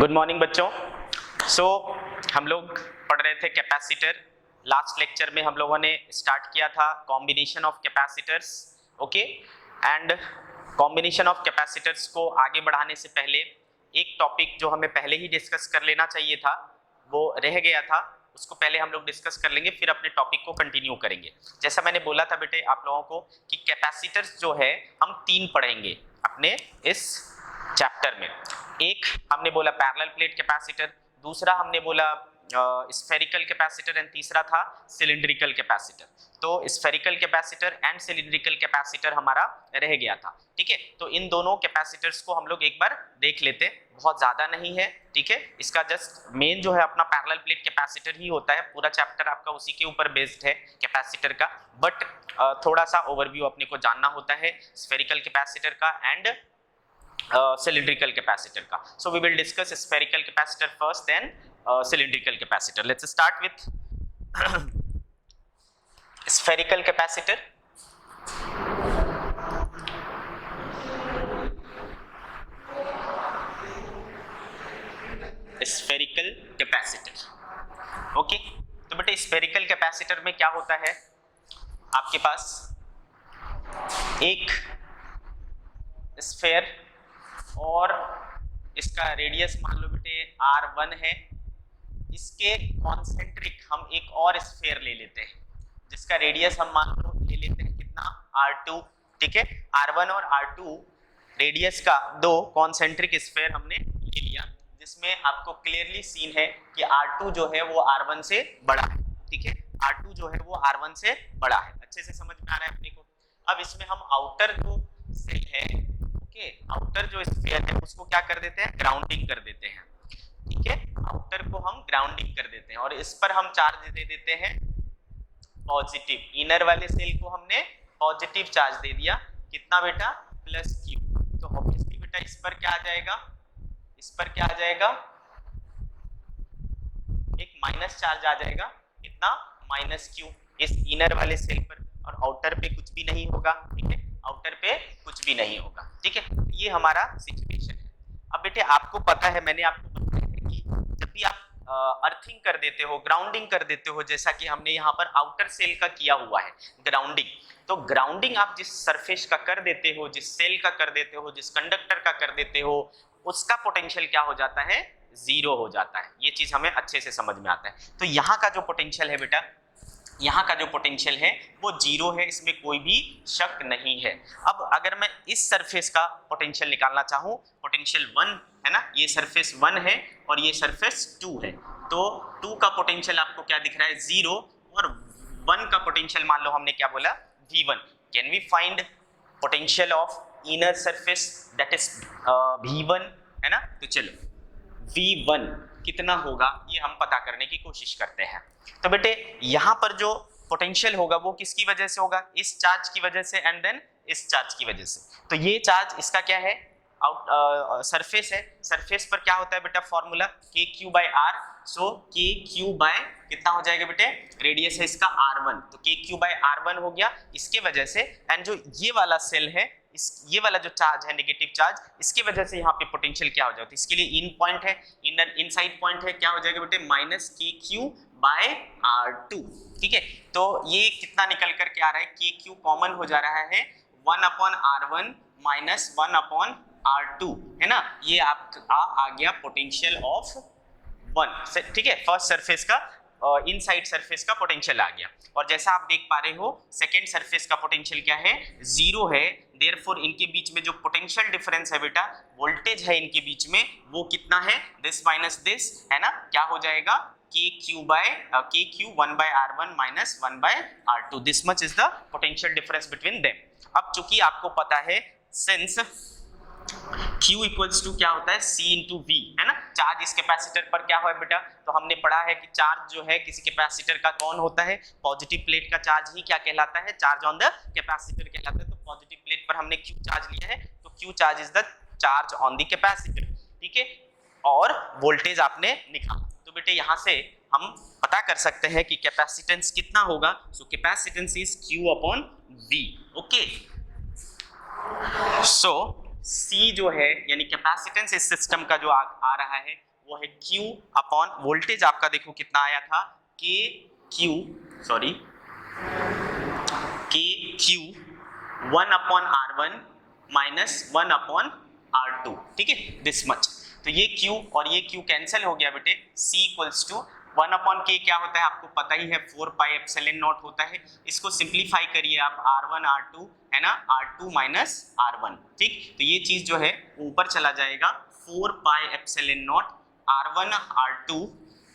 Good morning बच्चों। हम लोग पढ़ रहे थे कैपेसिटर। लास्ट लेक्चर में हम लोगों ने स्टार्ट किया था combination of capacitors, okay. And combination of capacitors को आगे बढ़ाने से पहले एक टॉपिक जो हमें पहले ही डिस्कस कर लेना चाहिए था वो रह गया था, उसको पहले हम लोग डिस्कस कर लेंगे, फिर अपने टॉपिक को कंटिन्यू करेंगे। जैसा मैंने बोला था बेटे आप लोगों को कि कैपेसिटर्स जो है हम 3 पढ़ेंगे अपने इस चैप्टर में। एक हमने बोला पैरेलल प्लेट कैपेसिटर, दूसरा हमने बोला स्फेरिकल कैपेसिटर एंड तीसरा था सिलिंड्रिकल कैपेसिटर। तो spherical capacitor and cylindrical capacitor हमारा रह गया था, ठीक है। तो इन दोनों कैपेसिटर्स को हम लोग एक बार देख लेते, बहुत ज्यादा नहीं है, ठीक है। इसका जस्ट मेन जो है अपना पैरेलल प्लेट कैपेसिटर ही होता है, पूरा चैप्टर आपका उसी के ऊपर बेस्ड है कैपेसिटर का। बट थोड़ा सा ओवरव्यू अपने को जानना होता है स्फेरिकल कैपेसिटर का एंड cylindrical capacitor का। So we will discuss spherical capacitor first, then cylindrical capacitor. Let's start with spherical capacitor. Spherical capacitor, okay। तो बेटे spherical capacitor में क्या होता है, आपके पास एक स्फेयर और इसका रेडियस मान लो बेटे r1 है, इसके कॉन्सेंट्रिक हम एक और स्फेयर ले लेते हैं जिसका रेडियस हम मान लो ले लेते हैं कितना r2, ठीक है। r1 और r2 रेडियस का दो कॉन्सेंट्रिक स्फेयर हमने ले लिया, जिसमें आपको क्लियरली सीन है कि r2 जो है वो r1 से बड़ा है, ठीक है। r2 जो है वो r1 से बड़ा है, अच्छे से समझ में आ रहा है अपने को। अब इसमें हम आउटर जो सेल है, आउटर जो स्फीयर है उसको क्या कर देते हैं, ग्राउंडिंग कर देते हैं, ठीक है। आउटर को हम ग्राउंडिंग कर देते हैं और इस पर हम चार्ज दे देते हैं पॉजिटिव। इनर वाले सेल को हमने पॉजिटिव चार्ज दे दिया, कितना बेटा, +q। तो ऑब्वियसली बेटा इस पर क्या आ जाएगा, इस पर क्या आ जाएगा, एक माइनस चार्ज आ जाएगा, कितना, -q इस इनर वाले सेल पर, और आउटर पे कुछ भी नहीं होगा, ठीक है। आउटर पे कुछ भी नहीं होगा, ठीक है। ये हमारा सिचुएशन है। अब बेटे आपको पता है, मैंने आपको बताया है कि जब भी आप अर्थिंग कर देते हो, ग्राउंडिंग कर देते हो, जैसा कि हमने यहाँ पर आउटर सेल का किया हुआ है ग्राउंडिंग, तो ग्राउंडिंग आप जिस सरफेस का कर देते हो, जिस सेल का कर देते हो, जिस कंडक्टर का कर देते हो, उसका पोटेंशियल क्या हो जाता है, 0 हो जाता है। ये चीज हमें अच्छे से समझ में आता है। तो यहाँ का जो पोटेंशियल है बेटा, यहाँ का जो पोटेंशियल है वो 0 है, इसमें कोई भी शक नहीं है। अब अगर मैं इस सरफेस का पोटेंशियल निकालना चाहूँ, पोटेंशियल 1 है ना, ये सरफेस 1 है और ये सरफेस 2 है, तो 2 का पोटेंशियल आपको क्या दिख रहा है, 0, और 1 का पोटेंशियल मान लो हमने क्या बोला, V1। Can we find potential of inner surface, that is V1, है ना। तो चलो V1 कितना होगा ये हम पता करने की कोशिश करते हैं। तो बेटे यहाँ पर जो पोटेंशियल होगा वो किसकी वजह से होगा, इस चार्ज की वजह से एंड देन इस चार्ज की वजह से। तो ये चार्ज इसका क्या है, सरफेस है, सरफेस पर क्या होता है बेटा, फॉर्मूला KQ/R। सो KQ बाय कितना हो जाएगा बेटे, रेडियस है इसका R1, तो KQ/R1 हो गया इसके वजह से। एंड जो ये वाला सेल है, इस ये वाला जो चार्ज है नेगेटिव चार्ज, इसकी वजह से यहाँ पे पोटेंशियल क्या हो जाता है, इसके लिए इन पॉइंट है, इनसाइड पॉइंट है, क्या हो जाएगा बेटे, -KQ/R2, ठीक है। तो ये कितना निकल कर के आ रहा है, KQ कॉमन हो जा रहा है, 1/R1 - 1/R2, है ना। ये आपका आ गया पोटेंशियल ऑफ 1, ठीक है। फर्स्ट सरफेस का इनसाइड सरफेस का पोटेंशियल आ गया, और जैसा आप देख पा रहे हो सेकेंड सरफेस का पोटेंशियल क्या है, 0 है। देयरफॉर इनके बीच में जो पोटेंशियल डिफरेंस है बेटा, वोल्टेज है इनके बीच में, वो कितना है, दिस माइनस दिस, है ना, क्या हो जाएगा, KQ 1/R1 - 1/R2, this much is the potential difference between them. अब चूंकि आपको पता है सिंस Q इक्वल्स टू क्या होता है, C इंटू V, है ना। चार्ज इस कैपेसिटर पर क्या है बेटा, तो हमने पढ़ा है कि चार्ज जो है किसी कैपेसिटर का कौन होता है, पॉजिटिव प्लेट का चार्ज ही क्या कहलाता है, चार्ज ऑन द कैपेसिटर कहलाता है। तो पॉजिटिव प्लेट पर हमने Q चार्ज लिया है, तो Q charge is the charge on the capacitor, ठीक है। और वोल्टेज आपने निकाला, तो बेटे यहाँ से हम पता कर सकते हैं कि कैपेसिटेंस कितना होगा। So capacitance is Q/V, okay. So C जो है यानी कैपेसिटेंस इस सिस्टम का जो आ रहा है वो है Q अपॉन वोल्टेज आपका देखो कितना आया था के क्यू 1/R1 माइनस 1/R2, ठीक है, दिस मच। तो ये Q और ये Q कैंसिल हो गया बेटे, C इक्वल्स टू 1/K क्या होता है आपको पता ही है, 4πε0 होता है। इसको सिंप्लीफाई करिए आप, R1 R2 है ना, R2 माइनस R1, ठीक। तो ये चीज जो है ऊपर चला जाएगा, 4πε0 R1 R2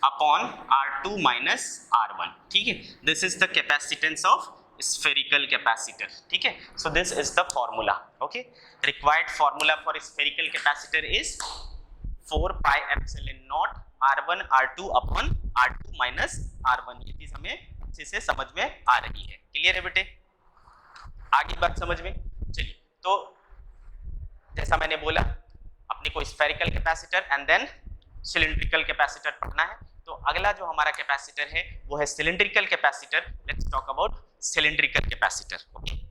upon R2 minus R1, ठीक है। This is the capacitance of spherical capacitor, ठीक है। so this is the formula, okay, required formula for spherical capacitor is 4πε0 R1 R2 upon R2 minus R1। ये चीज हमें अच्छे से समझ में आ रही है, क्लियर है बेटे, आगे बात समझ में। चलिए, तो जैसा मैंने बोला अपने को spherical capacitor and then cylindrical capacitor पढ़ना है। तो अगला जो हमारा कैपेसिटर है वो है cylindrical capacitor. Let's talk about cylindrical capacitor, okay.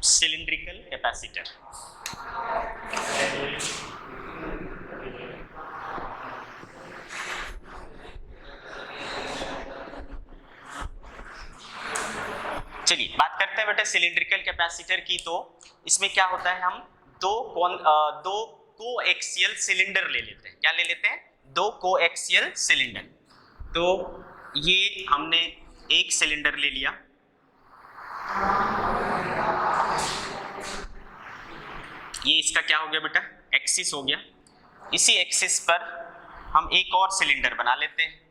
Cylindrical capacitor, चलिए बात करते हैं बेटा सिलिंड्रिकल कैपेसिटर की। तो इसमें क्या होता है, हम दो कोएक्सियल सिलेंडर ले लेते हैं। क्या ले लेते हैं? दो कोएक्सियल सिलेंडर। तो ये हमने एक सिलेंडर ले लिया, ये इसका क्या हो गया बेटा, एक्सिस हो गया। इसी एक्सिस पर हम एक और सिलेंडर बना लेते हैं।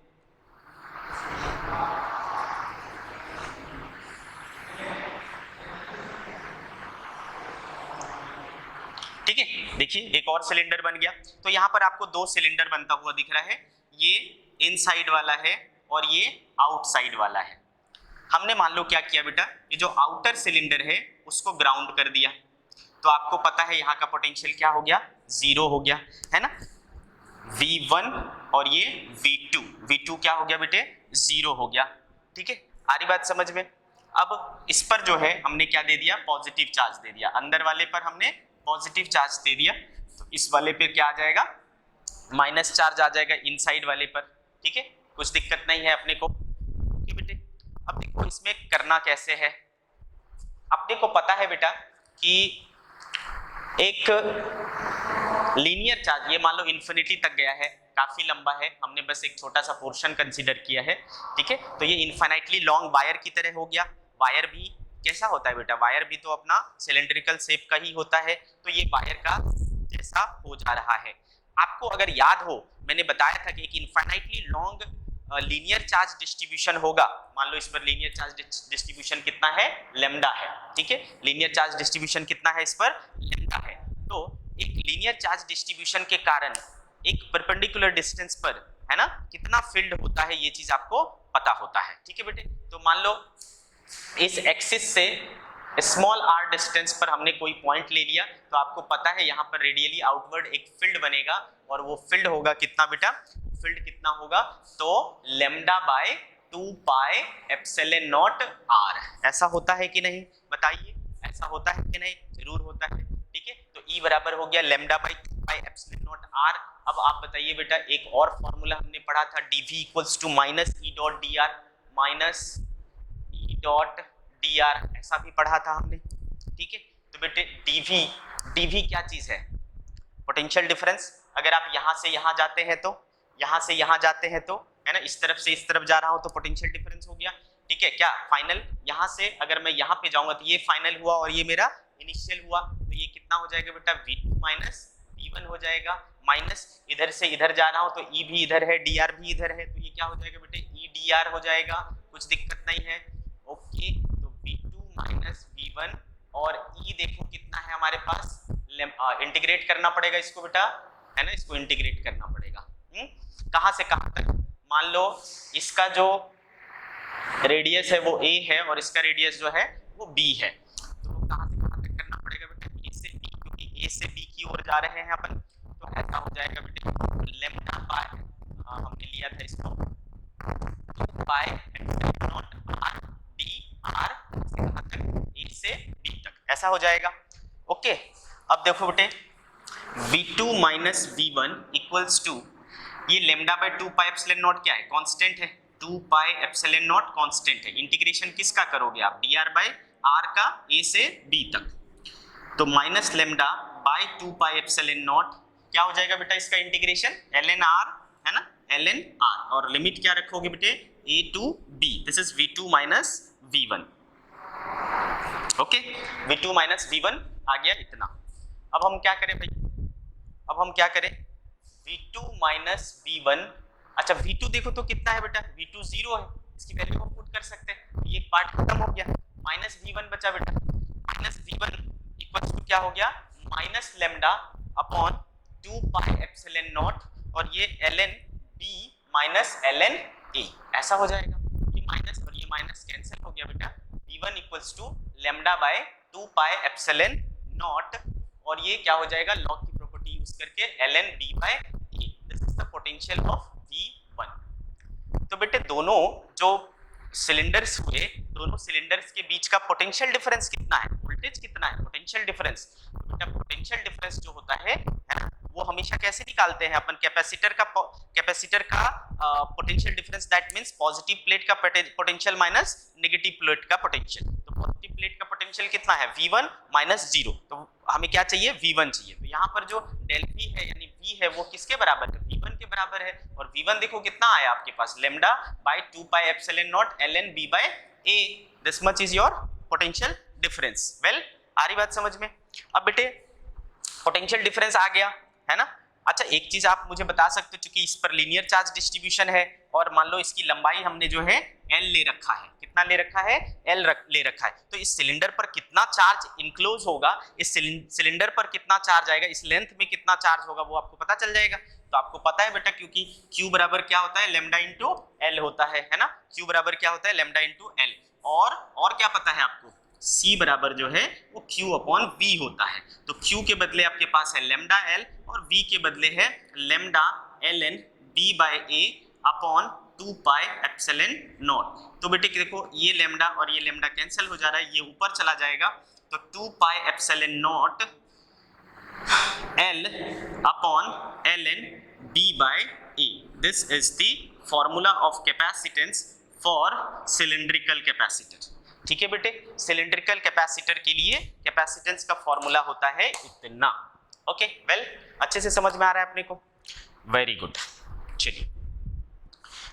ठीक है, देखिए एक और सिलेंडर बन गया। तो यहां पर आपको दो सिलेंडर बनता हुआ दिख रहा है, ये इनसाइड वाला है और ये आउटसाइड वाला है। हमने मान लो क्या किया बेटा, ये जो आउटर सिलेंडर है उसको ग्राउंड कर दिया। तो आपको पता है यहाँ का पोटेंशियल क्या हो गया, 0 हो गया, है ना। V1 और ये V2 क्या हो गया बेटे, 0 हो गया। ठीक है, आ रही बात समझ में। अब इस पर जो है हमने क्या दे दिया, पॉजिटिव चार्ज दे दिया। अंदर वाले पर हमने पॉजिटिव चार्ज दे दिया, तो इस वाले पे क्या आ जाएगा, माइनस चार्ज आ जाएगा इनसाइड वाले पर। ठीक है, कुछ दिक्कत नहीं है अपने को। ओके बेटे, अब देखो इसमें करना कैसे है। अपने को पता है बेटा कि एक लीनियर चार्ज, ये मान लो इन्फिनिटी तक गया है, काफी लंबा है, हमने बस एक छोटा सा पोर्शन कंसीडर किया है। ठीक है, तो ये इनफाइनाइटली लॉन्ग वायर की तरह हो गया। वायर भी कैसा होता है बेटा, वायर भी तो अपना सिलेंड्रिकल शेप का ही होता है। तो ये वायर का जैसा हो जा रहा है। आपको अगर याद हो, मैंने बताया था कि एक infinitely long linear charge distribution होगा। मान लो इस पर लीनियर चार्ज डिस्ट्रीब्यूशन कितना है, लैम्डा है। ठीक है, लीनियर चार्ज डिस्ट्रीब्यूशन कितना है इस पर, लैम्डा है। तो एक लीनियर चार्ज डिस्ट्रीब्यूशन के कारण एक परपेंडिकुलर डिस्टेंस पर, है ना, कितना फील्ड होता है ये चीज आपको पता होता है। ठीक है बेटे, तो मान लो इस एक्सिस से स्मॉल r डिस्टेंस पर हमने कोई पॉइंट ले लिया, तो आपको पता है यहाँ पर रेडियली आउटवर्ड एक फील्ड बनेगा, और वो फील्ड होगा कितना बेटा, फील्ड कितना होगा, तो lambda by 2 pi epsilon not r। ऐसा होता है कि नहीं, बताइए, ऐसा होता है कि नहीं, जरूर होता है। ठीक है, तो E बराबर हो गया lambda by 2 pi epsilon not r। अब आप बताइए बेटा, एक और फॉर्मूला हमने पढ़ा था, dv equals to minus E dot dr, minus E dot dr, ऐसा भी पढ़ा था हमने। ठीक है, तो बेटे dv क्या चीज है, पोटेंशियल डिफरेंस। अगर आप यहां से यहां जाते हैं तो, यहां से यहां जाते हैं तो, है ना, इस तरफ से इस तरफ जा रहा हूं तो पोटेंशियल डिफरेंस हो गया। ठीक है, क्या फाइनल, यहां से अगर मैं यहां पे जाऊंगा तो ये फाइनल हुआ और ये मेरा इनिशियल हुआ, तो ये कितना हो जाएगा बेटा, v2 माइनस v1 हो जाएगा। माइनस इधर से इधर जा रहा हूं तो E भी इधर है, dr भी इधर है, तो ये क्या हो जाएगा बेटे, E dr हो जाएगा, कुछ दिक्कत नहीं है। ओके, तो v2 माइनस v1 और E देखो कितना है हमारे पास, इंटीग्रेट करना पड़ेगा इसको बेटा, है ना, इसको इंटीग्रेट करना पड़ेगा। कहां से कहां तक? मान लो इसका जो रेडियस है वो a है और इसका रेडियस जो है वो b है, तो वो कहां से कहां तक करना पड़ेगा बेटा? a से b, क्योंकि a से b की ओर जा रहे हैं अपन, तो ऐसा हो जाएगा बेटे लेम्डा बाय, हमने लिया था इसको 2 pi epsilon not r d r से कहां तक? a से b तक, ऐसा हो जाएगा। ओके, अब देखो बेटे v2 minus v1 equals to, ये lambda by 2 pi epsilon naught क्या है? कांस्टेंट है, 2 पाई एप्सिलॉन नॉट कांस्टेंट है। इंटीग्रेशन किसका करोगे आप? dr बाय r का a से b तक, तो minus lambda by 2 pi epsilon naught क्या हो जाएगा बेटा इसका इंटीग्रेशन? ln r है ना, ln r, और लिमिट क्या रखोगे बेटे? a to b, this is v2 minus v1। Okay, v2 minus v1 आ गया इतना। अब हम क्या करें भाई? अब हम क्या करें? v2 माइनस v1, अच्छा v2 देखो तो कितना है बेटा? v2 0 है, इसकी वैल्यू हम पुट कर सकते हैं, ये एक पार्ट खत्म हो गया, माइनस v1 बचा बेटा। माइनस v1 इक्वल्स टू क्या हो गया? Minus lambda upon 2 pi epsilon naught, और ये ln b minus ln a, ऐसा हो जाएगा। ये माइनस और ये माइनस कैंसिल हो गया बेटा, v1 equals to lambda by 2 pi epsilon naught, और ये क्या हो जाएगा? लॉग की प्रॉपर्टी यूज करके ln b by a, this is the potential of v1। तो बेटे दोनों जो सिलेंडर्स हुए, दोनों सिलेंडर्स के बीच का पोटेंशियल डिफरेंस कितना है? वोल्टेज कितना है? Potential difference. तो बेटा पोटेंशियल डिफरेंस जो होता है ना, वो हमेशा कैसे निकालते हैं अपन? कैपेसिटर का potential difference, that means positive plate का पोटेंशियल माइनस नेगेटिव प्लेट का पोटेंशियल। तो पॉजिटिव प्लेट का पोटेंशियल कितना है? v1 माइनस 0, तो हमें क्या चाहिए? v1 चाहिए। तो यहाँ पर जो डेल v है यानी v है वो किसके बराबर है? v1 के बराबर है, और v1 देखो कितना आया आपके पास? Lambda by 2 pi epsilon naught ln b by a, this much is your potential difference. Well, आ रही बात समझ में? अब बेटे पोटेंशियल डिफरेंस आ गया है ना। अच्छा, एक चीज आप मुझे बता सकते हो, चूंकि इस पर लीनियर चार्ज डिस्ट्रीब्यूशन है और मान लो इसकी लंबाई हमने जो है L ले रखा है, कितना ले रखा है? L ले रखा है, तो इस सिलेंडर पर कितना चार्ज इनक्लोज होगा, इस सिलेंडर पर कितना चार्ज आएगा, इस लेंथ में कितना चार्ज होगा, वो आपको पता चल जाएगा। तो आपको पता है बेटा, क्योंकि Q बराबर क्या होता है? लेम्डा इंटू L होता है ना। Q बराबर क्या होता है? Lambda into L। और क्या पता है आपको? C बराबर जो है वो Q अपॉन V होता है। तो Q के बदले आपके पास है लेम्डा L और V के बदले है lambda ln B by A upon 2 pi epsilon naught. तो बेटे देखो ये लेम्डा और ये लेम्डा कैंसिल हो जा रहा है, ये ऊपर चला जाएगा, तो 2 pi epsilon naught L upon ln B by A। This is the formula of capacitance for cylindrical capacitor. ठीक है बेटे, सिलिंड्रिकल कैपेसिटर के लिए कैपेसिटेंस का फॉर्मूला होता है इतना। ओके, वेल, अच्छे से समझ में आ रहा है अपने को? Very good. चलिए,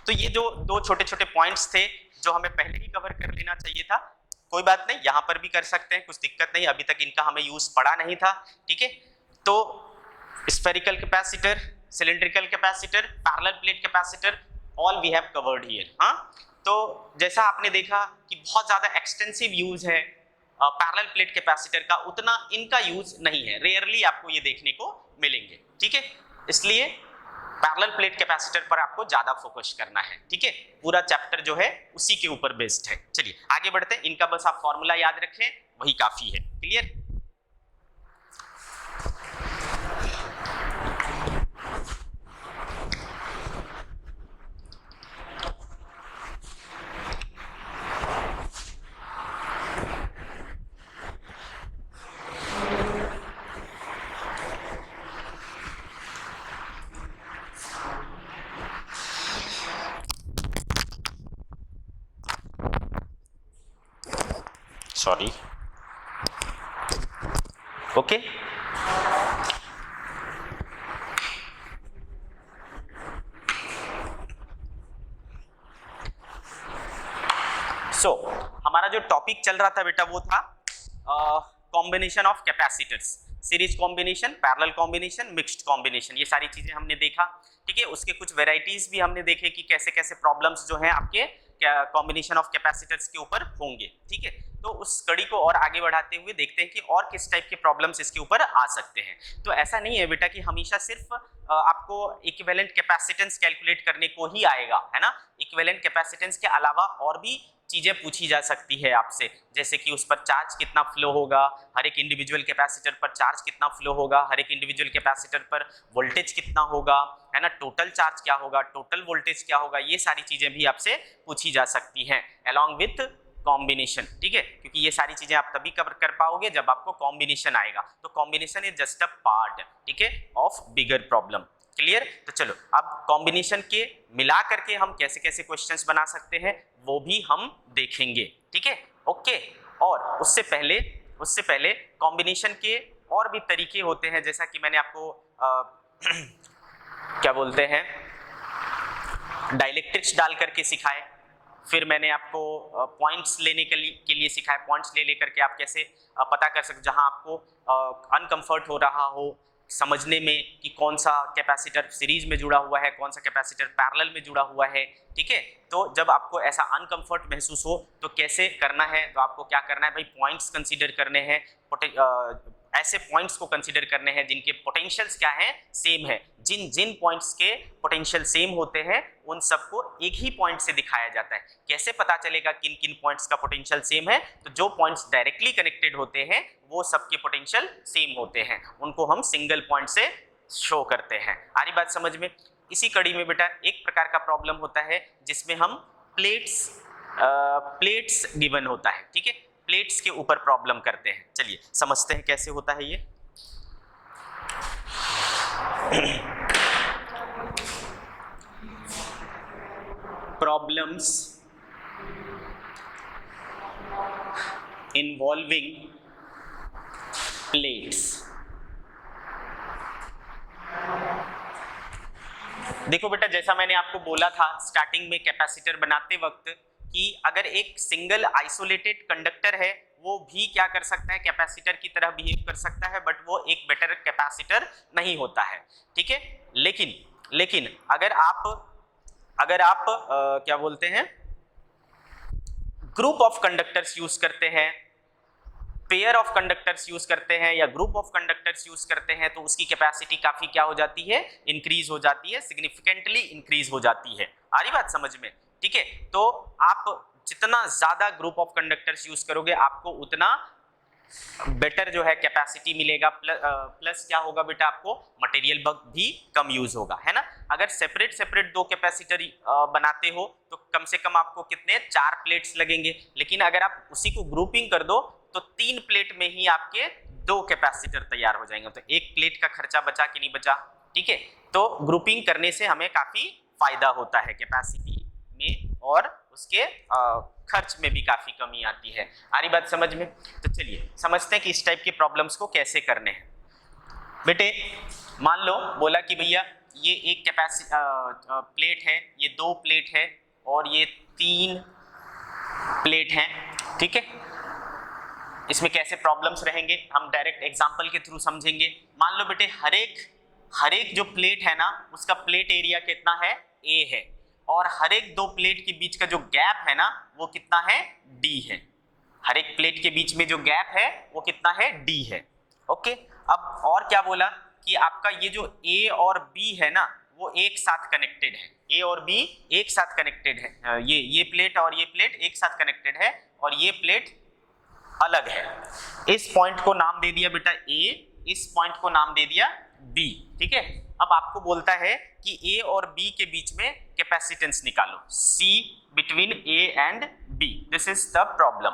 तो ये जो दो छोटे छोटे पॉइंट्स थे जो हमें पहले ही कवर कर लेना चाहिए था, कोई बात नहीं, यहाँ पर भी कर सकते हैं, कुछ दिक्कत नहीं, अभी तक इनका हमें यूज पड़ा नहीं था। ठीक है, तो spherical capacitor, cylindrical capacitor, parallel plate capacitor, all we have covered here. हाँ, तो जैसा आपने देखा कि बहुत ज्यादा एक्सटेंसिव यूज है पैरेलल प्लेट कैपेसिटर का, उतना इनका यूज नहीं है, रेयरली आपको ये देखने को मिलेंगे। ठीक है, इसलिए पैरेलल प्लेट कैपेसिटर पर आपको ज्यादा फोकस करना है। ठीक है, पूरा चैप्टर जो है उसी के ऊपर बेस्ड है। चलिए आगे बढ़ते हैं, इनका बस आप फॉर्मूला याद रखें, वही काफी है। क्लियर? Sorry, okay. सो हमारा जो टॉपिक चल रहा था बेटा वो था combination of capacitors, series combination, parallel combination, mixed combination, ये सारी चीजें हमने देखा। ठीक है, उसके कुछ वेराइटीज भी हमने देखे कि कैसे कैसे प्रॉब्लम्स जो हैं आपके कॉम्बिनेशन ऑफ कैपेसिटर्स के ऊपर होंगे। ठीक है, तो उस कड़ी को और आगे बढ़ाते हुए देखते हैं कि और किस टाइप के प्रॉब्लम्स इसके ऊपर आ सकते हैं। तो ऐसा नहीं है बेटा कि हमेशा सिर्फ आपको इक्विवेलेंट कैपेसिटेंस कैलकुलेट करने को ही आएगा, है ना। इक्विवेलेंट कैपेसिटेंस के अलावा और भी चीजें पूछी जा सकती है आपसे, जैसे कि उस पर चार्ज कितना फ्लो होगा, हर एक इंडिविजुअल कैपेसिटर पर चार्ज कितना फ्लो होगा, हर एक इंडिविजुअल कैपेसिटर पर वोल्टेज कितना होगा, है ना, टोटल चार्ज क्या होगा, टोटल वोल्टेज क्या होगा, ये सारी चीजें भी आपसे पूछी जा सकती हैं अलॉन्ग विथ कॉम्बिनेशन। ठीक है, क्योंकि ये सारी चीजें आप तभी कवर कर पाओगे जब आपको कॉम्बिनेशन आएगा। तो combination is just a part, ठीक है, ऑफ बिगर प्रॉब्लम। क्लियर? तो चलो अब कॉम्बिनेशन के मिला करके हम कैसे कैसे क्वेश्चंस बना सकते हैं वो भी हम देखेंगे। ठीक है, ओके। और उससे पहले कॉम्बिनेशन के और भी तरीके होते हैं, जैसा कि मैंने आपको क्या बोलते हैं, डाइलेक्ट्रिक्स डाल करके सिखाए, फिर मैंने आपको पॉइंट्स लेने के लिए सिखाया, पॉइंट्स ले लेकर के आप कैसे पता कर सकते, जहां आपको अनकंफर्ट हो रहा हो समझने में कि कौन सा कैपेसिटर सीरीज में जुड़ा हुआ है, कौन सा कैपेसिटर पैरेलल में जुड़ा हुआ है। ठीक है, तो जब आपको ऐसा अनकंफर्ट महसूस हो तो कैसे करना है, तो आपको क्या करना है भाई, पॉइंट्स कंसीडर करने हैं, ऐसे पॉइंट्स को कंसीडर करने हैं जिनके पोटेंशियल्स क्या है, सेम है। जिन पॉइंट्स के पोटेंशियल सेम होते हैं उन सबको एक ही पॉइंट से दिखाया जाता है। कैसे पता चलेगा किन किन पॉइंट्स का पोटेंशियल सेम है, तो जो पॉइंट्स डायरेक्टली कनेक्टेड होते हैं वो सबके पोटेंशियल सेम होते हैं, उनको हम सिंगल पॉइंट से शो करते हैं। आ रही बात समझ में? इसी कड़ी में बेटा एक प्रकार का प्रॉब्लम होता है जिसमें हम प्लेट्स गिवन होता है। ठीक है, प्लेट्स के ऊपर प्रॉब्लम करते हैं। चलिए समझते हैं कैसे होता है ये। Problems involving plates. देखो बेटा, जैसा मैंने आपको बोला था स्टार्टिंग में कैपेसिटर बनाते वक्त कि अगर एक सिंगल आइसोलेटेड कंडक्टर है वो भी क्या कर सकता है, कैपेसिटर की तरह बिहेव कर सकता है, बट वो एक बेटर कैपेसिटर नहीं होता है। ठीक है, लेकिन अगर आप क्या बोलते हैं, ग्रुप ऑफ कंडक्टर्स यूज करते हैं, पेयर ऑफ कंडक्टर्स यूज करते हैं या ग्रुप ऑफ कंडक्टर्स यूज करते हैं, तो उसकी कैपेसिटी काफी क्या हो जाती है, इंक्रीज हो जाती है, सिग्निफिकेंटली इंक्रीज हो जाती है। आ रही बात समझ में? ठीक है, तो आप जितना ज्यादा ग्रुप ऑफ कंडक्टर्स यूज करोगे आपको उतना बेटर जो है कैपेसिटी मिलेगा, प्लस क्या होगा बेटा, आपको मटेरियल भी कम यूज होगा, है ना। अगर सेपरेट दो कैपेसिटर बनाते हो तो कम से कम आपको कितने, 4 प्लेट्स लगेंगे, लेकिन अगर आप उसी को ग्रुपिंग कर दो तो 3 प्लेट में ही आपके 2 कैपेसिटर तैयार हो जाएंगे। तो एक प्लेट का खर्चा बचा कि नहीं बचा? ठीक है, तो ग्रुपिंग करने से हमें काफी फायदा होता है कैपेसिटी में और उसके खर्च में भी काफी कमी आती है। आ रही बात समझ में? तो चलिए समझते हैं कि इस टाइप के प्रॉब्लम्स को कैसे करने हैं। बेटे मान लो बोला कि भैया ये एक प्लेट है, ये 2 प्लेट है और ये 3 प्लेट हैं। ठीक है, इसमें कैसे प्रॉब्लम्स रहेंगे हम डायरेक्ट एग्जांपल के थ्रू समझेंगे। मान लो बेटे हर एक जो प्लेट है ना उसका प्लेट एरिया कितना है, A है, और हर एक 2 प्लेट के बीच का जो गैप है ना वो कितना है, D है। हर एक प्लेट के बीच में जो गैप है वो कितना है, D है। ओके, अब और क्या बोला कि आपका ये जो A और B है ना वो एक साथ कनेक्टेड है, A और B एक साथ कनेक्टेड है, ये प्लेट और ये प्लेट एक साथ कनेक्टेड है और ये प्लेट अलग है। इस पॉइंट को नाम दे दिया बेटा A, इस पॉइंट को नाम दे दिया B। ठीक है, अब आपको बोलता है कि A और B के बीच में कैपेसिटेंस निकालो, C between A and B। This is the problem.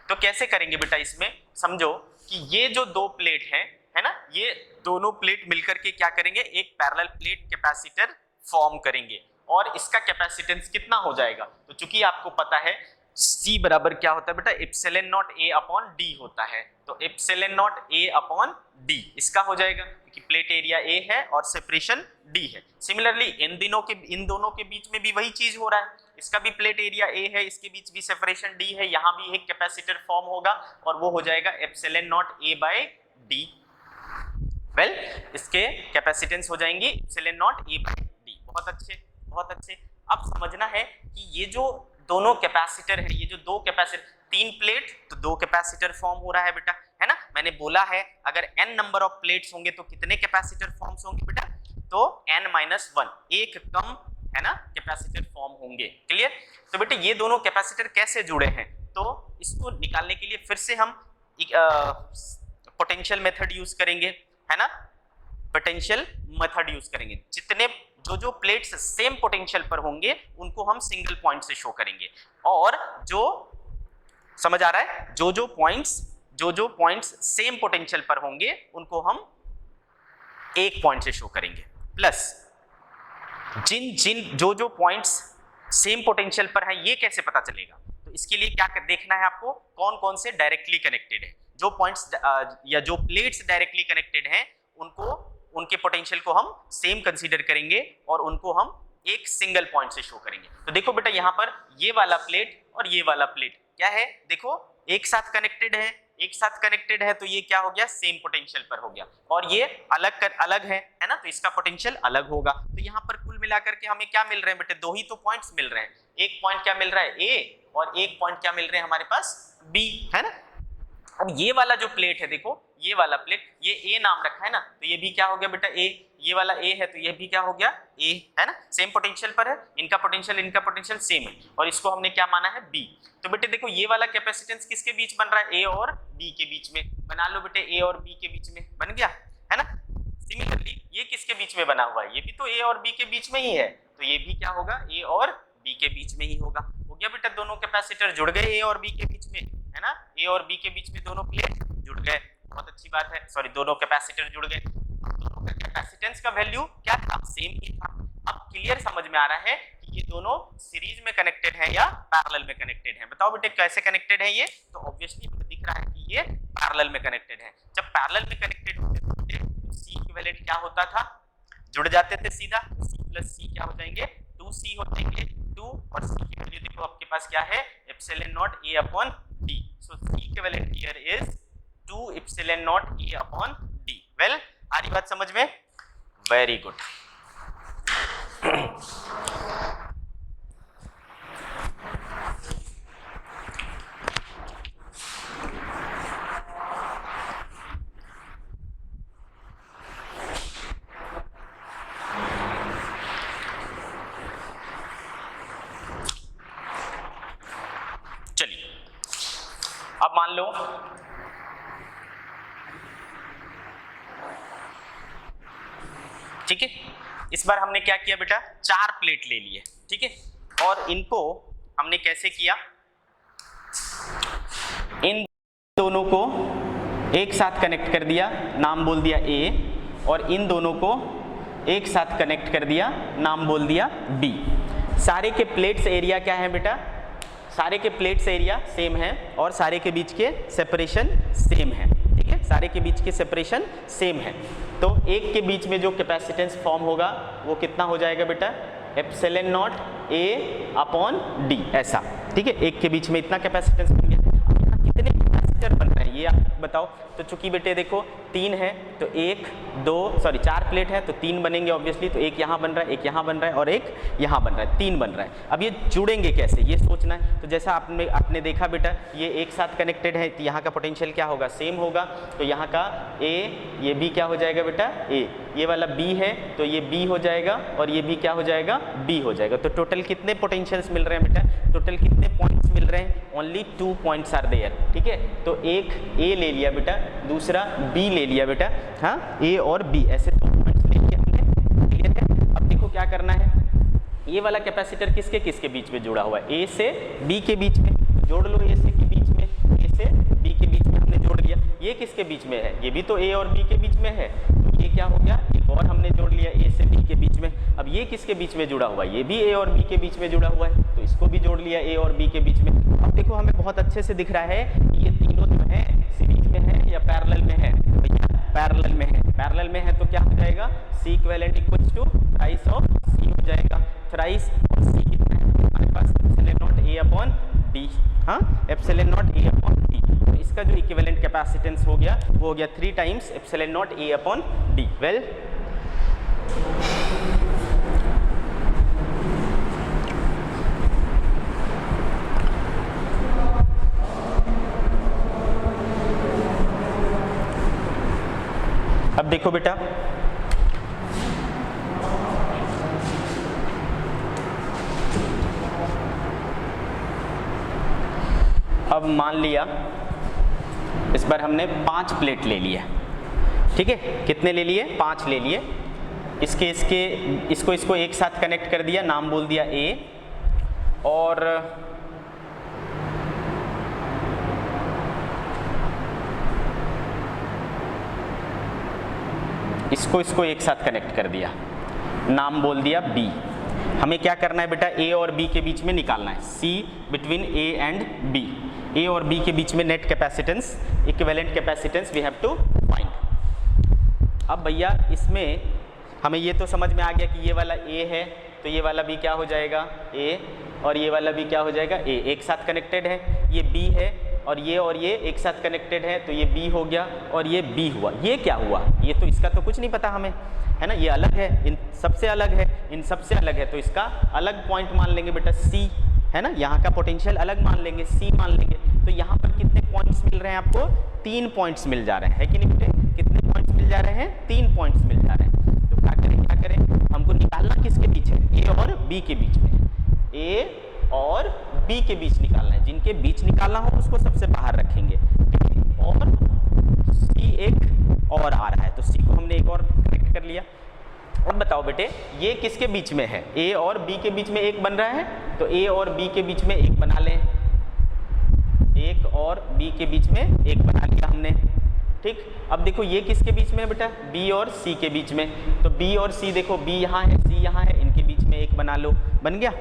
तो कैसे करेंगे बेटा, इसमें समझो कि ये जो 2 प्लेट है ना, ये दोनों प्लेट मिलकर के क्या करेंगे, एक पैरेलल प्लेट कैपेसिटर फॉर्म करेंगे और इसका कैपेसिटेंस कितना हो जाएगा। तो चूंकि आपको पता है C बराबर क्या होता है बेटा, epsilon naught A upon D होता है, तो epsilon naught A upon D इसका हो जाएगा क्योंकि प्लेट एरिया A है और सेपरेशन D है। सिमिलरली इन दोनों के बीच में भी वही चीज हो रहा है, इसका भी प्लेट एरिया A है, इसके बीच भी सेपरेशन D है, यहाँ भी एक कैपेसिटर फॉर्म होगा और वो हो जाएगा epsilon naught A by D। Well, इसके कैपेसिटेंस हो जाएंगे epsilon naught A by D। बहुत अच्छे। अब समझना है कि ये जो दोनों कैपेसिटर है, ये जो दो कैपेसिटर, 3 प्लेट तो 2 कैपेसिटर फॉर्म हो रहा है बेटा, है ना। मैंने बोला है अगर n नंबर ऑफ प्लेट्स होंगे तो कितने कैपेसिटर फॉर्म्स होंगे बेटा, तो n-1, एक कम, है ना, कैपेसिटर फॉर्म होंगे। क्लियर। तो बेटा ये दोनों कैपेसिटर कैसे जुड़े हैं, तो इसको निकालने के लिए फिर से हम पोटेंशियल मेथड यूज करेंगे, है ना, पोटेंशियल मेथड यूज करेंगे। जितने जो प्लेट्स सेम पोटेंशियल पर होंगे उनको हम सिंगल पॉइंट से शो करेंगे, और जो समझ आ रहा है, जो पॉइंट्स सेम पोटेंशियल पर होंगे उनको हम एक पॉइंट से शो करेंगे, प्लस जो पॉइंट्स सेम पोटेंशियल पर है ये कैसे पता चलेगा, तो इसके लिए क्या देखना है आपको, कौन कौन से डायरेक्टली कनेक्टेड है। जो पॉइंट्स या जो प्लेट्स डायरेक्टली कनेक्टेड हैं उनको, उनके पोटेंशियल को हम सेम कंसीडर करेंगे और उनको हम एक सिंगल पॉइंट से शो करेंगे। तो देखो बेटा यहाँ पर ये वाला प्लेट और ये वाला प्लेट क्या है, देखो एक साथ कनेक्टेड है, तो ये क्या हो गया, सेम पोटेंशियल पर हो गया, और ये अलग है ना, तो इसका पोटेंशियल अलग होगा। तो यहाँ पर कुल मिलाकर के हमें क्या मिल रहे हैं बेटे, दो ही तो पॉइंट्स मिल रहे हैं, एक पॉइंट क्या मिल रहा है ए, और एक पॉइंट क्या मिल रहे हैं हमारे पास बी, है ना। अब ये वाला जो प्लेट है, देखो ये वाला प्लेट, ये ए नाम रखा है ना, तो ये भी क्या हो गया बेटा ए, ये वाला ए है तो ये भी क्या हो गया ए, है ना, सेम पोटेंशियल पर है, इनका पोटेंशियल सेम है, और इसको हमने क्या माना है बी। तो बेटे देखो ये वाला कैपेसिटेंस किसके बीच बन रहा है, ए और बी के बीच में, बना लो बेटे ए और बी के बीच में बन गया, है ना। सिमिलरली ये किसके बीच में बना हुआ है, ये भी तो ए और बी के बीच में ही है, तो ये भी क्या होगा, ए और बी के बीच में ही होगा। हो गया बेटा, दोनों कैपेसिटर जुड़ गए ए और बी के बीच में, है ना, ए और बी के बीच में दोनों प्लेट जुड़ गए, बहुत अच्छी बात है, सॉरी दोनों कैपेसिटर जुड़ गए। दोनों का कैपेसिटेंस का वैल्यू क्या था, सेम ही था। अब क्लियर समझ में आ रहा है कि ये दोनों सीरीज में कनेक्टेड है या पैरेलल में कनेक्टेड है, बताओ बेटे कैसे कनेक्टेड है ये, तो ऑब्वियसली दिख रहा है कि ये पैरेलल में कनेक्टेड है। जब पैरेलल में कनेक्टेड होते तो सी इक्विवेलेंट क्या होता था, जुड़ जाते थे सीधा, सी प्लस सी क्या हो जाएंगे, 2c हो जाएंगे, 2 और c की वैल्यू देखो आपके पास क्या है, epsilon naught a upon d, so c equivalent here is 2 epsilon naught a upon d। Well, आ रही बात समझ में, वेरी गुड। चलिए अब मान लो ठीक है, इस बार हमने क्या किया बेटा, 4 प्लेट ले लिए, ठीक है, और इनको हमने कैसे किया, इन दोनों को एक साथ कनेक्ट कर दिया, नाम बोल दिया ए, और इन दोनों को एक साथ कनेक्ट कर दिया, नाम बोल दिया बी। सारे के प्लेट्स एरिया क्या है बेटा, सारे के प्लेट्स एरिया सेम है और सारे के बीच के सेपरेशन सेम है, ठीक है, सारे के बीच के सेपरेशन सेम है। तो एक के बीच में जो कैपेसिटेंस फॉर्म होगा वो कितना हो जाएगा बेटा, epsilon naught a upon D, ऐसा, ठीक है, एक के बीच में इतना कैपेसिटेंस बन गया। अब यहाँ कितने कैपेसिटर बन रहे हैं ये आप बताओ, तो चूंकि बेटे देखो 3 है तो 4 प्लेट है तो 3 बनेंगे ऑब्वियसली, तो एक यहाँ बन रहा है, एक यहाँ बन रहा है और एक यहाँ बन रहा है, 3 बन रहा है। अब ये जुड़ेंगे कैसे ये सोचना है, तो जैसा आपने देखा बेटा ये एक साथ कनेक्टेड है तो यहाँ का पोटेंशियल क्या होगा, सेम होगा, तो यहाँ का A, ये भी क्या हो जाएगा बेटा A, ये वाला B है तो ये B हो जाएगा और ये भी क्या हो जाएगा B हो जाएगा। तो टोटल कितने पोटेंशियल्स मिल रहे हैं बेटा, टोटल कितने पॉइंट्स मिल रहे हैं, ओनली 2 पॉइंट्स आर देयर, ठीक है, तो एक A ले लिया बेटा, दूसरा B ले लिया बेटा, हाँ A और B ऐसे 2 पॉइंट्स ले लिया हमने, क्लियर है। अब देखो क्या करना है, ये वाला कैपेसिटर किसके किसके बीच में जुड़ा हुआ है, A से B के बीच में, जोड़ लो A से के बीच में, A से B के बीच में हमने जोड़ लिया। ये किसके बीच में है, ये भी तो A और B के बीच में है, तो ये क्या हो गया, एक और हमने जोड़ लिया A से B के बीच में। अब ये किसके बीच में जुड़ा हुआ है, ये भी A और B के बीच में जुड़ा हुआ है, तो इसको भी जोड़ लिया A और B के बीच में। अब देखो हमें बहुत अच्छे से दिख रहा है कि ये तीनों जो है सीरीज में है या पैरेलल में है, पैरेलल में है, पैरेलल में है तो क्या हो जाएगा, C equivalent equals to thrice of C हो जाएगा, थ्राइस और C कितना है हमारे पास, epsilon naught A upon D, हाँ epsilon naught A upon D, तो इसका जो इक्विवेलेंट कैपेसिटेंस हो गया वो हो गया 3 times epsilon naught A upon D। Well, देखो बेटा, अब मान लिया इस बार हमने 5 प्लेट ले लिया, ठीक है, कितने ले लिए? 5 ले लिए। इसको एक साथ कनेक्ट कर दिया, नाम बोल दिया A, और इसको एक साथ कनेक्ट कर दिया, नाम बोल दिया B। हमें क्या करना है बेटा? A और B के बीच में निकालना है, C between A and B। A और B के बीच में net capacitance, equivalent capacitance we have to find. अब भैया इसमें हमें ये तो समझ में आ गया कि ये वाला A है तो ये वाला B क्या हो जाएगा? A, और ये वाला B क्या हो जाएगा? A। एक साथ कनेक्टेड है। ये B है और ये एक साथ कनेक्टेड है तो ये B हो गया और ये B हुआ। ये क्या हुआ? ये तो इसका तो कुछ नहीं पता हमें, है ना, ये अलग है, इन सबसे अलग है, इन सबसे अलग है, तो इसका अलग पॉइंट मान लेंगे बेटा C, है ना, यहाँ का पोटेंशियल अलग मान लेंगे, C मान लेंगे। तो यहाँ पर कितने पॉइंट्स मिल रहे हैं आपको? 3 पॉइंट्स मिल जा रहे हैं, है कि नहीं बेटे? कितने पॉइंट्स मिल जा रहे हैं? 3 पॉइंट्स मिल जा रहे हैं। तो क्या करें? हमको निकालना किसके बीच है? A और B के बीच में। A और B के बीच निकालना है, जिनके बीच निकालना हो उसको सबसे बाहर रखेंगे, और C एक और आ रहा है तो C को हमने एक और कनेक्ट कर लिया। अब बताओ बेटे, ये किसके बीच में है? A और B के बीच में एक बन रहा है, तो A और B के बीच में एक बना लें, एक और B के बीच में एक बना लिया हमने, ठीक। अब देखो ये किसके बीच में है बेटा? B और C के बीच में, तो B और C देखो, B यहाँ है, C यहाँ है, इनके बीच में एक बना लो, बन गया।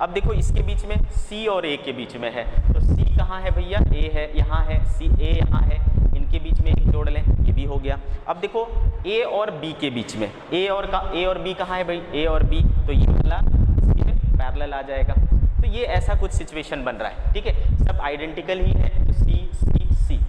अब देखो इसके बीच में C और A के बीच में है, तो C कहाँ है भैया? A है, यहाँ है, C A यहाँ है, इनके बीच में एक जोड़ लें, ये भी हो गया। अब देखो A और B के बीच में, A और B कहाँ है भाई? A और B, तो ये वाला पैरेलल आ जाएगा। तो ये ऐसा कुछ सिचुएशन बन रहा है, ठीक है, सब आइडेंटिकल ही है, तो C C C,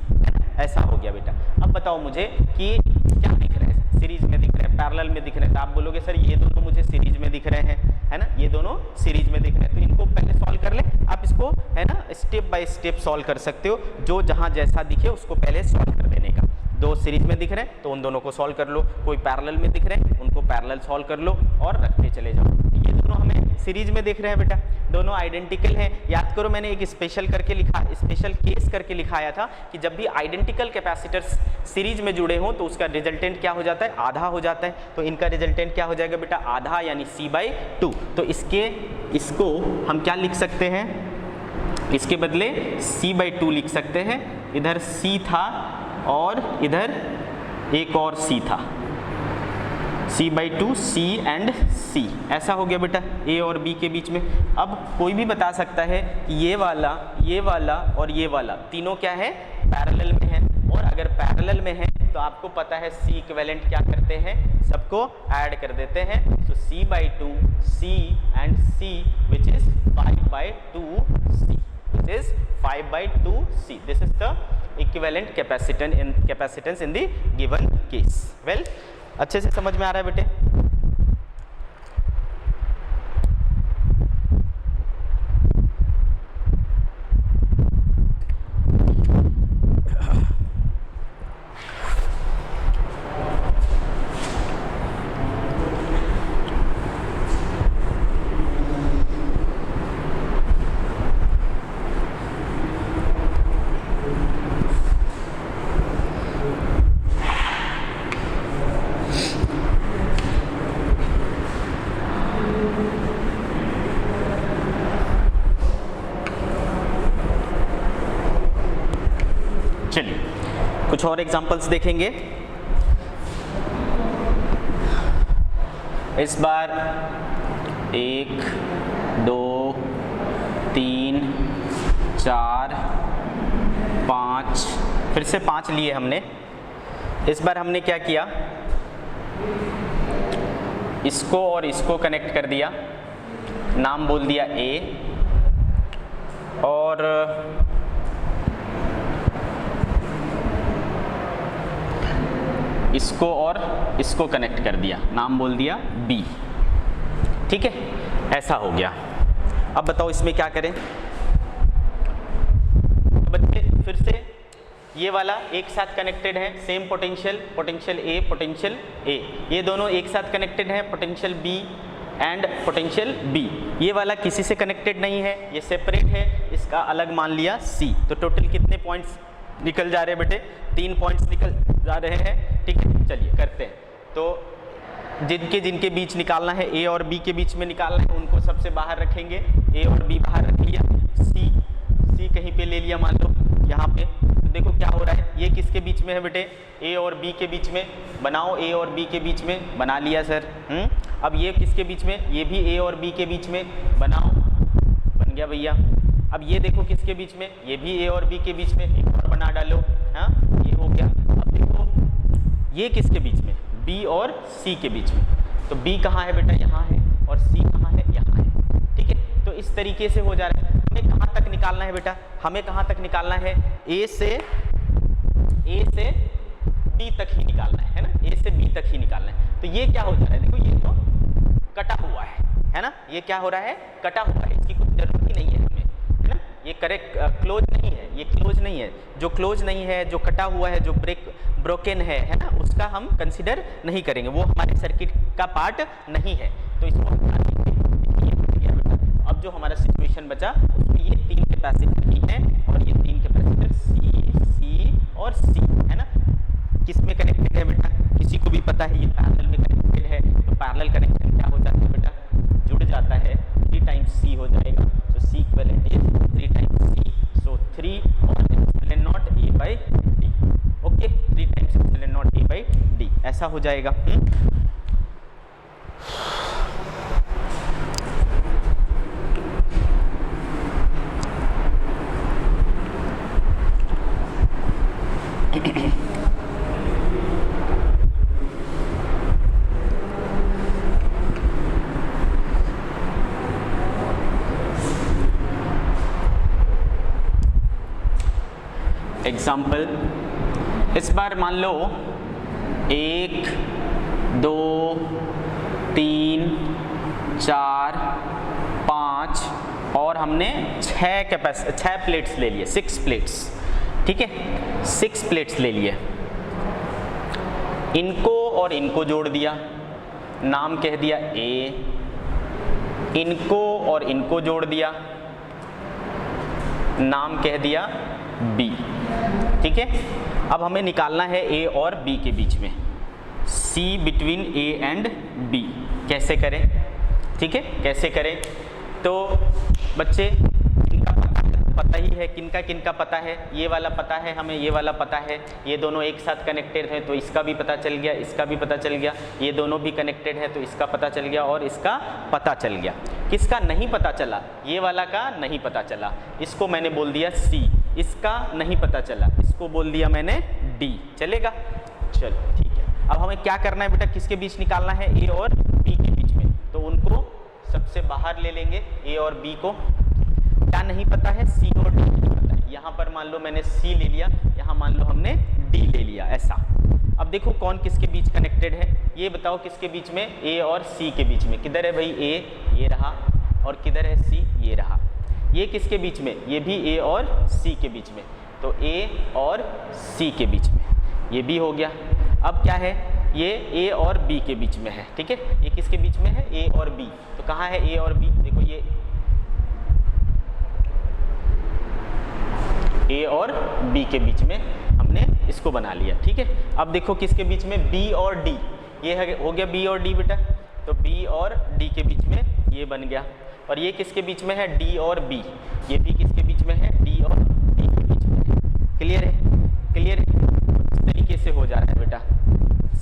ऐसा हो गया बेटा। अब बताओ मुझे कि क्या दिख रहा है? सीरीज में दिख रहे हैं, पैरेलल में दिख रहे हैं, तो आप बोलोगे सर ये दोनों मुझे सीरीज में दिख रहे हैं, है ना, ये दोनों सीरीज में दिख रहे हैं, तो इनको पहले सॉल्व कर ले। आप इसको, है ना, स्टेप बाय स्टेप सॉल्व कर सकते हो, जो जहां जैसा दिखे उसको पहले सॉल्व कर देने का। दो सीरीज में दिख रहे हैं तो उन दोनों को सॉल्व कर लो, कोई पैरेलल में दिख रहे हैं उनको पैरेलल सॉल्व कर लो और रखते चले जाओ। ये दोनों हमें सीरीज में दिख रहे हैं बेटा, दोनों आइडेंटिकल हैं। याद करो मैंने एक स्पेशल केस करके लिखाया था कि जब भी आइडेंटिकल कैपेसिटर्स सीरीज में जुड़े हों तो उसका रिजल्टेंट क्या हो जाता है? आधा हो जाता है। तो इनका रिजल्टेंट क्या हो जाएगा बेटा? आधा, यानी C/2। तो इसको हम क्या लिख सकते हैं? इसके बदले C/2 लिख सकते हैं। इधर C था और इधर एक और C था, C/2, C एंड C, ऐसा हो गया बेटा A और B के बीच में। अब कोई भी बता सकता है कि ये वाला और ये वाला तीनों क्या है? पैरेलल में है, और अगर पैरेलल में है तो आपको पता है C इक्विवेलेंट क्या करते हैं? सबको ऐड कर देते हैं। तो C/2 C and C which is 5/2C, which is 5/2C. This is the equivalent capacitance in the given case. Well, अच्छे से समझ में आ रहा है बेटे? चलिए कुछ और एग्जांपल्स देखेंगे। इस बार 1 2 3 4 5, फिर से 5 लिए हमने। इस बार हमने क्या किया? इसको और इसको कनेक्ट कर दिया, नाम बोल दिया A, और इसको और इसको कनेक्ट कर दिया, नाम बोल दिया B, ठीक है, ऐसा हो गया। अब बताओ इसमें क्या करें? बच्चे फिर से ये वाला एक साथ कनेक्टेड है, सेम पोटेंशियल, पोटेंशियल ए, ये दोनों एक साथ कनेक्टेड है, potential B and potential B. ये वाला किसी से कनेक्टेड नहीं है, ये सेपरेट है, इसका अलग मान लिया सी। तो टोटल कितने पॉइंट्स निकल जा रहे हैं बेटे? 3 पॉइंट्स निकल जा रहे हैं। ठीक है, चलिए करते हैं। तो जिनके बीच निकालना है, ए और बी के बीच में निकालना है, उनको सबसे बाहर रखेंगे। ए और बी बाहर रख लिया, सी कहीं पे ले लिया, मान लो यहाँ पे। तो देखो क्या हो रहा है, ये किसके बीच में है बेटे? ए और बी के बीच में। बनाओ, ए और बी के बीच में बना लिया सर। अब ये किसके बीच में? ये भी ए और बी के बीच में। बनाओ, बन गया भैया। अब ये देखो किसके बीच में? ये भी ए और बी के बीच में। एक और बना डालो। हाँ, ये हो गया। अब देखो ये किसके बीच में? बी और सी के बीच में। तो बी कहाँ है बेटा? यहाँ है। और सी कहाँ है? यहाँ है। ठीक है, तो इस तरीके से हो जा रहा है। हमें कहाँ तक निकालना है बेटा? हमें कहाँ तक निकालना है? ए से बी तक ही निकालना है ना? ए से बी तक ही निकालना है। तो ये क्या हो जा रहा है? देखो ये तो कटा हुआ है ना? ये क्या हो रहा है? कटा हुआ है। इसकी कुछ जरूरत ही नहीं है हमें, है ना? ये करेक्ट क्लोज नहीं है, ये क्लोज नहीं है। जो क्लोज नहीं है, जो कटा हुआ है, जो ब्रोकन है ना, उसका हम कंसिडर नहीं करेंगे, वो हमारे सर्किट का पार्ट नहीं है। तो इसको हटा देंगे। अब जो हमारा सिचुएशन बचा उसमें ये 3 कैपेसिटर ही है, और ये 3 कैपेसिटर सी और सी है ना। किस में कनेक्टेड है बेटा? किसी को भी पता है ये पैरेलल में कनेक्टेड है। तो पैरेलल कनेक्शन क्या हो जाता है बेटा? जुड़ जाता है, 3 टाइम्स सी हो जाएगा। तो C equivalent is 3 times C, so 3 और epsilon naught A by D. Okay, 3 times epsilon naught A by D, ऐसा हो जाएगा। एग्जाम्पल, इस बार मान लो 1 2 3 4 5 और हमने 6 प्लेट्स ले लिए, 6 प्लेट्स। ठीक है, 6 प्लेट्स ले लिए। इनको और इनको जोड़ दिया, नाम कह दिया ए। इनको और इनको जोड़ दिया, नाम कह दिया बी। ठीक है, अब हमें निकालना है ए और बी के बीच में, सी बिटवीन ए एंड बी। कैसे करें? ठीक है, कैसे करें? तो बच्चे इनका पता ही है, किनका पता है? ये वाला पता है हमें, ये वाला पता है। ये दोनों एक साथ कनेक्टेड है, तो इसका भी पता चल गया, इसका भी पता चल गया। ये दोनों भी कनेक्टेड है, तो इसका पता चल गया और इसका पता चल गया। किसका नहीं पता चला? ये वाला का नहीं पता चला, इसको मैंने बोल दिया सी। इसका नहीं पता चला, इसको बोल दिया मैंने डी। चलेगा? चलो ठीक है। अब हमें क्या करना है बेटा? किसके बीच निकालना है? ए और बी के बीच में। तो उनको सबसे बाहर ले लेंगे, ए और बी को। क्या नहीं पता है? सी और डी नहीं पता है। यहाँ पर मान लो मैंने सी ले लिया, यहाँ मान लो हमने डी ले लिया, ऐसा। अब देखो कौन किसके बीच कनेक्टेड है, ये बताओ किसके बीच में? ए और सी के बीच में। किधर है भाई? ए, ये रहा। और किधर है? सी, ये रहा। ये किसके बीच में? ये भी ए और सी के बीच में। तो ए और सी के बीच में, ये भी हो गया। अब क्या है? ये ए और बी के बीच में है। ठीक है, ये किसके बीच में है? ए और बी। तो कहाँ है ए और बी? देखो ये ए और बी के बीच में हमने इसको बना लिया। ठीक है, अब देखो किसके बीच में? बी और डी। ये हो गया बी और डी बेटा। तो बी और डी के बीच में ये बन गया। और ये किसके बीच में है? डी और बी। ये भी किसके बीच में है? डी और डी के बीच में है। क्लियर है? क्लियर है? इस तरीके से हो जा रहा है बेटा,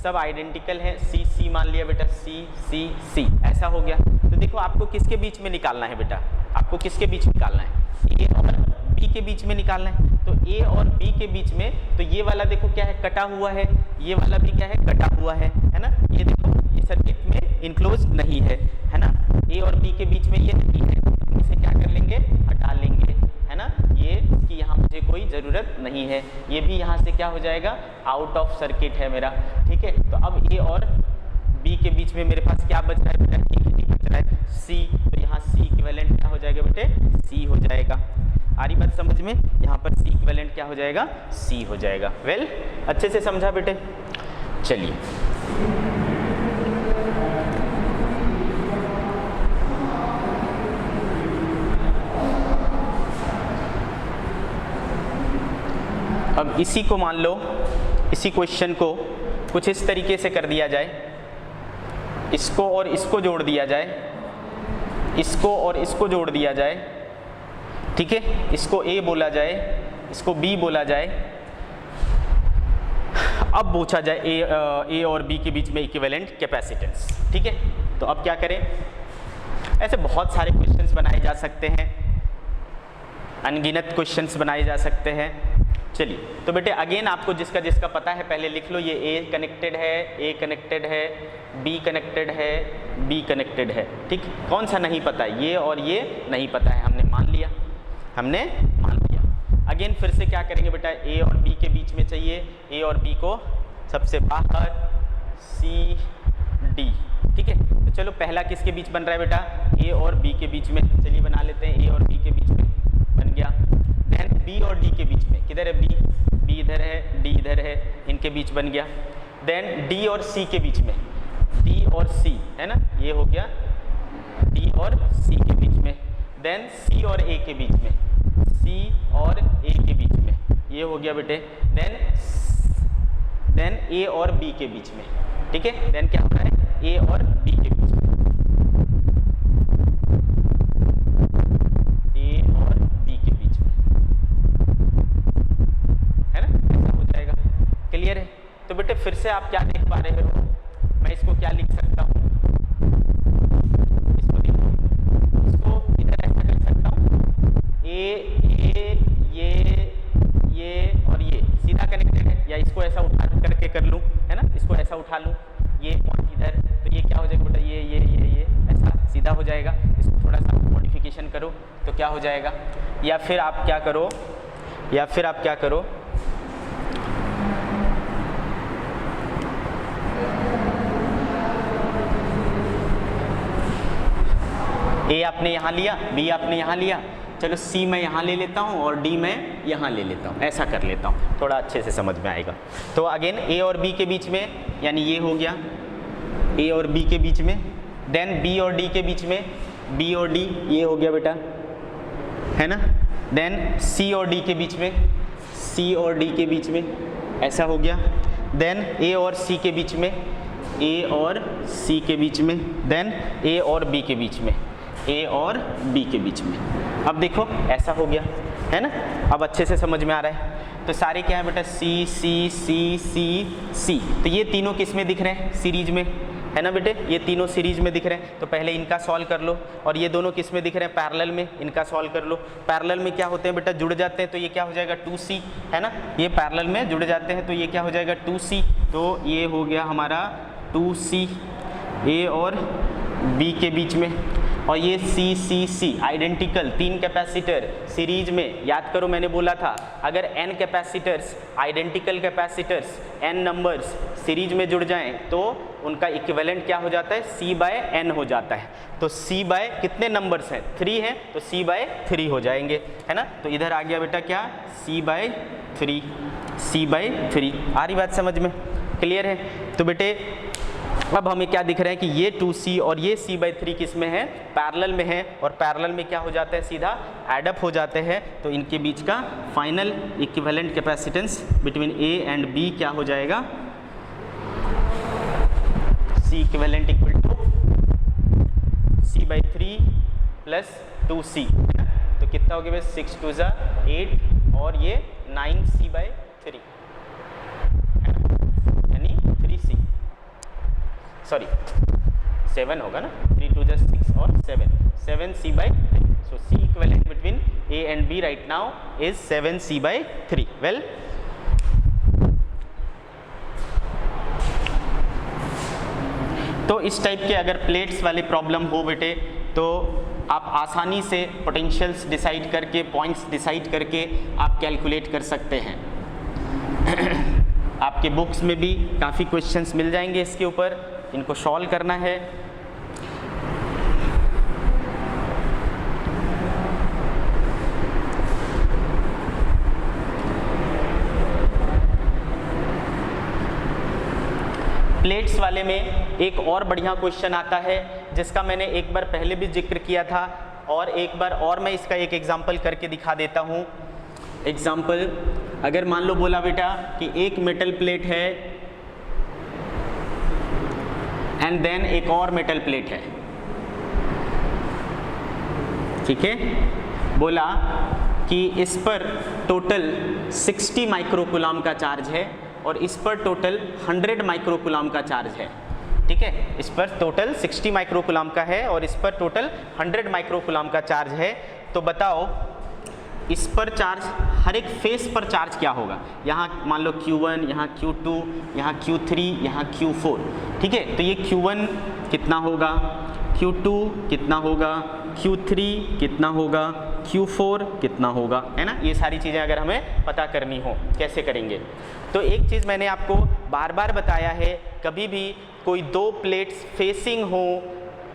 सब आइडेंटिकल है। सी सी मान लिया बेटा, सी सी सी, ऐसा हो गया। तो देखो आपको किसके बीच में निकालना है बेटा? आपको किसके बीच निकालना है? ए और बी के बीच में निकालना है। तो ए और बी के बीच में, तो ये वाला देखो क्या है? कटा हुआ है। ये वाला भी क्या है? कटा हुआ है ना? ये देखो ये सर्किट में इनक्लोज नहीं है ना? ए और बी के बीच में ये नहीं है, तो इसे क्या कर लेंगे? हटा लेंगे, है ना? ये इसकी यहाँ मुझे कोई ज़रूरत नहीं है। ये भी यहाँ से क्या हो जाएगा? आउट ऑफ सर्किट है मेरा। ठीक है, तो अब ए और बी के बीच में मेरे पास क्या बच रहा है बेटा? एक ही बच रहा है, सी। तो यहाँ सी इक्विवेलेंट क्या हो जाएगा बेटे? सी हो जाएगा। आ रही बात समझ में? यहाँ पर सी इक्विवेलेंट क्या हो जाएगा? सी हो जाएगा। वेल, अच्छे से समझा बेटे? चलिए, अब इसी को मान लो, इसी क्वेश्चन को कुछ इस तरीके से कर दिया जाए, इसको और इसको जोड़ दिया जाए, इसको और इसको जोड़ दिया जाए, ठीक है, इसको ए बोला जाए, इसको बी बोला जाए, अब पूछा जाए ए और बी के बीच में इक्विवेलेंट कैपेसिटेंस, ठीक है। तो अब क्या करें? ऐसे बहुत सारे क्वेश्चंस बनाए जा सकते हैं, अनगिनत क्वेश्चंस बनाए जा सकते हैं। चलिए, तो बेटे अगेन आपको जिसका जिसका पता है पहले लिख लो। ये ए कनेक्टेड है, ए कनेक्टेड है, बी कनेक्टेड है, बी कनेक्टेड है, ठीक। कौन सा नहीं पता? ये और ये नहीं पता है, हमने मान लिया, हमने मान लिया। अगेन फिर से क्या करेंगे बेटा? ए और बी के बीच में चाहिए, ए और बी को सबसे बाहर सी डी, ठीक है। तो चलो पहला किसके बीच बन रहा है बेटा? ए और बी के बीच में। चलिए बना लेते हैं, ए और बी के बीच में बन गया। देन बी और डी के बीच में, किधर है बी? बी इधर है, डी इधर है, इनके बीच बन गया। देन डी और सी के बीच में, डी और सी है ना, ये हो गया डी और सी के बीच में। देन सी और ए के बीच में, सी और ए के बीच में, ये हो गया बेटे। देन ए और बी के बीच में, ठीक है। देन क्या हो रहा है? ए और बी के बीच में, ए और बी के बीच में, है ना, ऐसा हो जाएगा। क्लियर है? तो बेटे फिर से आप क्या देख पा रहे हो? मैं इसको क्या लिख सकता हूँ? इसको देखो, इसको इधर ऐसा कर सकता हूँ, ए ये और ये सीधा कनेक्टेड है, या इसको ऐसा उठा करके कर लूँ, है ना, इसको ऐसा उठा लूँ, ये इधर, तो ये क्या हो जाएगा बेटा? ये ऐसा सीधा हो जाएगा। इसको थोड़ा सा मॉडिफिकेशन करो तो क्या हो जाएगा? या फिर आप क्या करो, ए आपने यहाँ लिया, बी आपने यहाँ लिया, चलो सी मैं यहाँ ले लेता हूँ और डी मैं यहाँ ले लेता हूँ, ऐसा कर लेता हूँ, थोड़ा अच्छे से समझ में आएगा। तो अगेन ए और बी के बीच में, यानी ये हो गया ए और बी के बीच में। देन बी और डी के बीच में, बी और डी, ये हो गया बेटा, है ना। देन सी और डी के बीच में, सी और डी के बीच में, ऐसा हो गया। देन ए और सी के बीच में, ए और सी के बीच में। देन ए और बी के बीच में, ए और बी के बीच में। अब देखो ऐसा हो गया, है ना। अब अच्छे से समझ में आ रहा है। तो सारे क्या है बेटा? सी सी सी सी सी। तो ये तीनों किस में दिख रहे हैं? सीरीज में, है ना बेटे, ये तीनों सीरीज में दिख रहे हैं। तो पहले इनका सॉल्व कर लो। और ये दोनों किस में दिख रहे हैं? पैरेलल में, इनका सॉल्व कर लो। पैरेलल में क्या होते हैं बेटा? जुड़ जाते हैं, तो ये क्या हो जाएगा? 2c, है ना। ये पैरेलल में जुड़ जाते हैं तो ये क्या हो जाएगा? 2c। तो ये हो गया हमारा 2c, ए और बी के बीच में। और ये सी सी सी आइडेंटिकल, तीन कैपेसिटर सीरीज में। याद करो मैंने बोला था अगर n capacitors, identical capacitors, n numbers series में जुड़ जाएं तो उनका इक्विवेलेंट क्या हो जाता है? c/n हो जाता है। तो c बाय कितने नंबर्स हैं? 3 हैं, तो c/3 हो जाएंगे, है ना। तो इधर आ गया बेटा क्या? c/3, c/3। आ रही बात समझ में? क्लियर है? तो बेटे अब हमें क्या दिख रहा है कि ये 2c और ये c/3 किस में है? पैरेलल में है। और पैरेलल में क्या हो जाता है? सीधा एडअप हो जाते हैं। तो इनके बीच का final equivalent capacitance between A and B क्या हो जाएगा? c equivalent equal to c/3 plus 2c, है ना। तो कितना हो गया? 6 2 8 और ये 9c/3, यानी 3c, सॉरी 7 होगा ना, 3 2 6 और 7c/3। So c equivalent between a and b right now is 7c/3। Well, तो इस टाइप के अगर प्लेट्स वाले प्रॉब्लम हो बेटे तो आप आसानी से पोटेंशियल्स डिसाइड करके, पॉइंट्स डिसाइड करके आप कैलकुलेट कर सकते हैं। आपके बुक्स में भी काफ़ी क्वेश्चंस मिल जाएंगे इसके ऊपर, इनको सॉल्व करना है। प्लेट्स वाले में एक और बढ़िया क्वेश्चन आता है जिसका मैंने एक बार पहले भी जिक्र किया था, और एक बार और मैं इसका एक एग्जाम्पल करके दिखा देता हूँ। एग्जाम्पल, अगर मान लो बोला बेटा कि एक मेटल प्लेट है एंड देन एक और मेटल प्लेट है, ठीक है, बोला कि इस पर टोटल 60 माइक्रोकुलाम का चार्ज है और इस पर टोटल 100 माइक्रोकुलाम का चार्ज है, ठीक है, इस पर टोटल 60 माइक्रोकुलाम का है और इस पर टोटल 100 माइक्रोकुलाम का चार्ज है। तो बताओ इस पर चार्ज, हर एक फेस पर चार्ज क्या होगा। यहाँ मान लो Q1, यहाँ Q2, यहाँ Q3, यहाँ Q4, ठीक है। तो ये Q1 कितना होगा, Q2 कितना होगा, Q3 कितना होगा, Q4 कितना होगा, है ना। ये सारी चीज़ें अगर हमें पता करनी हो कैसे करेंगे। तो एक चीज़ मैंने आपको बार बार बताया है, कभी भी कोई दो प्लेट्स फेसिंग हो,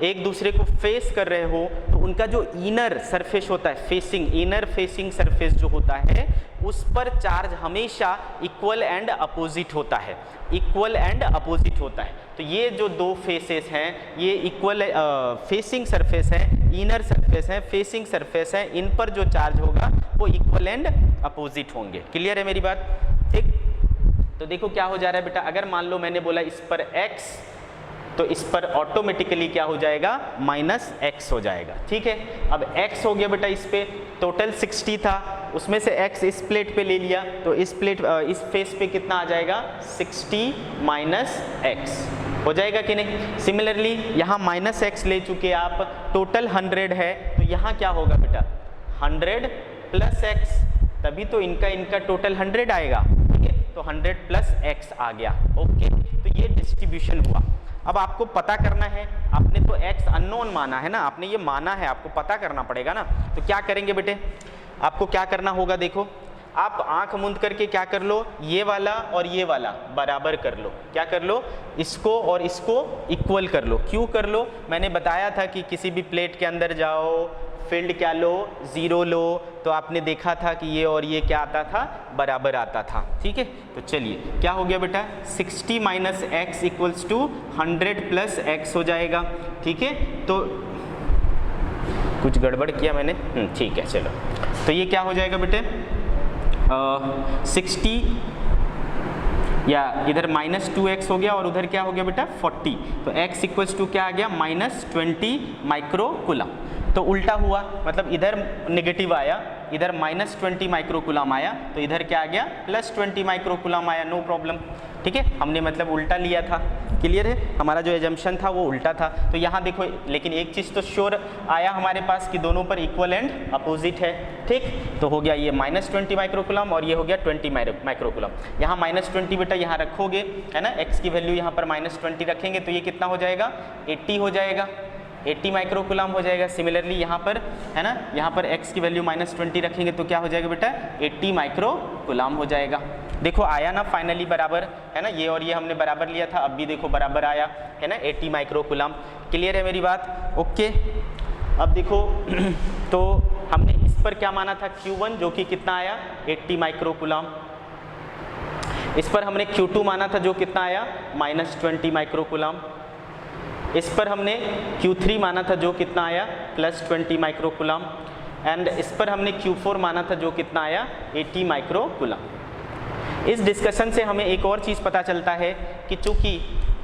एक दूसरे को फेस कर रहे हो, तो उनका जो इनर सरफेस होता है, फेसिंग, इनर फेसिंग सरफेस जो होता है, उस पर चार्ज हमेशा इक्वल एंड अपोजिट होता है, इक्वल एंड अपोजिट होता है। तो ये जो दो फेसेस हैं, ये इक्वल फेसिंग सरफेस है, इनर सरफेस है, फेसिंग सरफेस है, इन पर जो चार्ज होगा वो इक्वल एंड अपोजिट होंगे। क्लियर है मेरी बात, ठीक। तो देखो क्या हो जा रहा है बेटा, अगर मान लो मैंने बोला इस पर x, तो इस पर ऑटोमेटिकली क्या हो जाएगा, -x हो जाएगा, ठीक है। अब x हो गया बेटा, इस पे टोटल 60 था, उसमें से x इस प्लेट पे ले लिया, तो इस प्लेट इस फेस पे कितना आ जाएगा, 60 - x हो जाएगा कि नहीं। सिमिलरली यहाँ -x ले चुके आप, टोटल 100 है, तो यहाँ क्या होगा बेटा, 100 + x, तभी तो इनका टोटल 100 आएगा, ठीक है। तो 100 + x आ गया, ओके। तो ये डिस्ट्रीब्यूशन हुआ। अब आपको पता करना है, आपने तो x अननोन माना है ना, आपने ये माना है, आपको पता करना पड़ेगा ना। तो क्या करेंगे बेटे, आपको क्या करना होगा, देखो आप आंख मूंद करके क्या कर लो, ये वाला और ये वाला बराबर कर लो। क्या कर लो, इसको और इसको इक्वल कर लो। क्यों कर लो, मैंने बताया था कि किसी भी प्लेट के अंदर जाओ, फील्ड क्या लो, 0 लो, तो आपने देखा था कि ये और ये क्या आता था, बराबर आता था, ठीक है। तो चलिए क्या हो गया बेटा, 60 - x = 100 + x हो जाएगा, ठीक है। तो कुछ गड़बड़ किया मैंने, ठीक है, चलो। तो ये क्या हो जाएगा बेटे, 60 या इधर -2x हो गया और उधर क्या हो गया बेटा, 40। तो x = क्या आ गया, -20 माइक्रोकुलम। तो उल्टा हुआ, मतलब इधर नेगेटिव आया, इधर -20 माइक्रोकुलम आया, तो इधर क्या आ गया, +20 माइक्रोकुलम आया, नो प्रॉब्लम, ठीक है। हमने मतलब उल्टा लिया था, क्लियर है, हमारा जो एजम्पशन था वो उल्टा था। तो यहाँ देखो, लेकिन एक चीज़ तो श्योर आया हमारे पास कि दोनों पर इक्वल एंड अपोजिट है, ठीक। तो हो गया ये -20 माइक्रोकुलम और ये हो गया 20 माइक्रोकुलम। यहाँ -20 बेटा यहाँ रखोगे, है ना, x की वैल्यू यहाँ पर -20 रखेंगे, तो ये कितना हो जाएगा, 80 हो जाएगा, 80 माइक्रोकुलम हो जाएगा। सिमिलरली यहाँ पर, है ना, यहाँ पर x की वैल्यू -20 रखेंगे तो क्या हो जाएगा बेटा, 80 माइक्रोकुलम हो जाएगा। देखो आया ना फाइनली बराबर, है ना, ये और ये हमने बराबर लिया था, अब भी देखो बराबर आया, है ना, 80 माइक्रोकुलम। क्लियर है मेरी बात, ओके। अब देखो तो हमने इस पर क्या माना था, Q1 जो कि कितना आया, 80 माइक्रोकुलम। इस पर हमने Q2 माना था जो कितना आया, -20 माइक्रोकुलम। इस पर हमने Q3 माना था जो कितना आया, +20 माइक्रोकुलम। एंड इस पर हमने Q4 माना था जो कितना आया, 80 माइक्रोकुलम। इस डिस्कशन से हमें एक और चीज़ पता चलता है कि चूंकि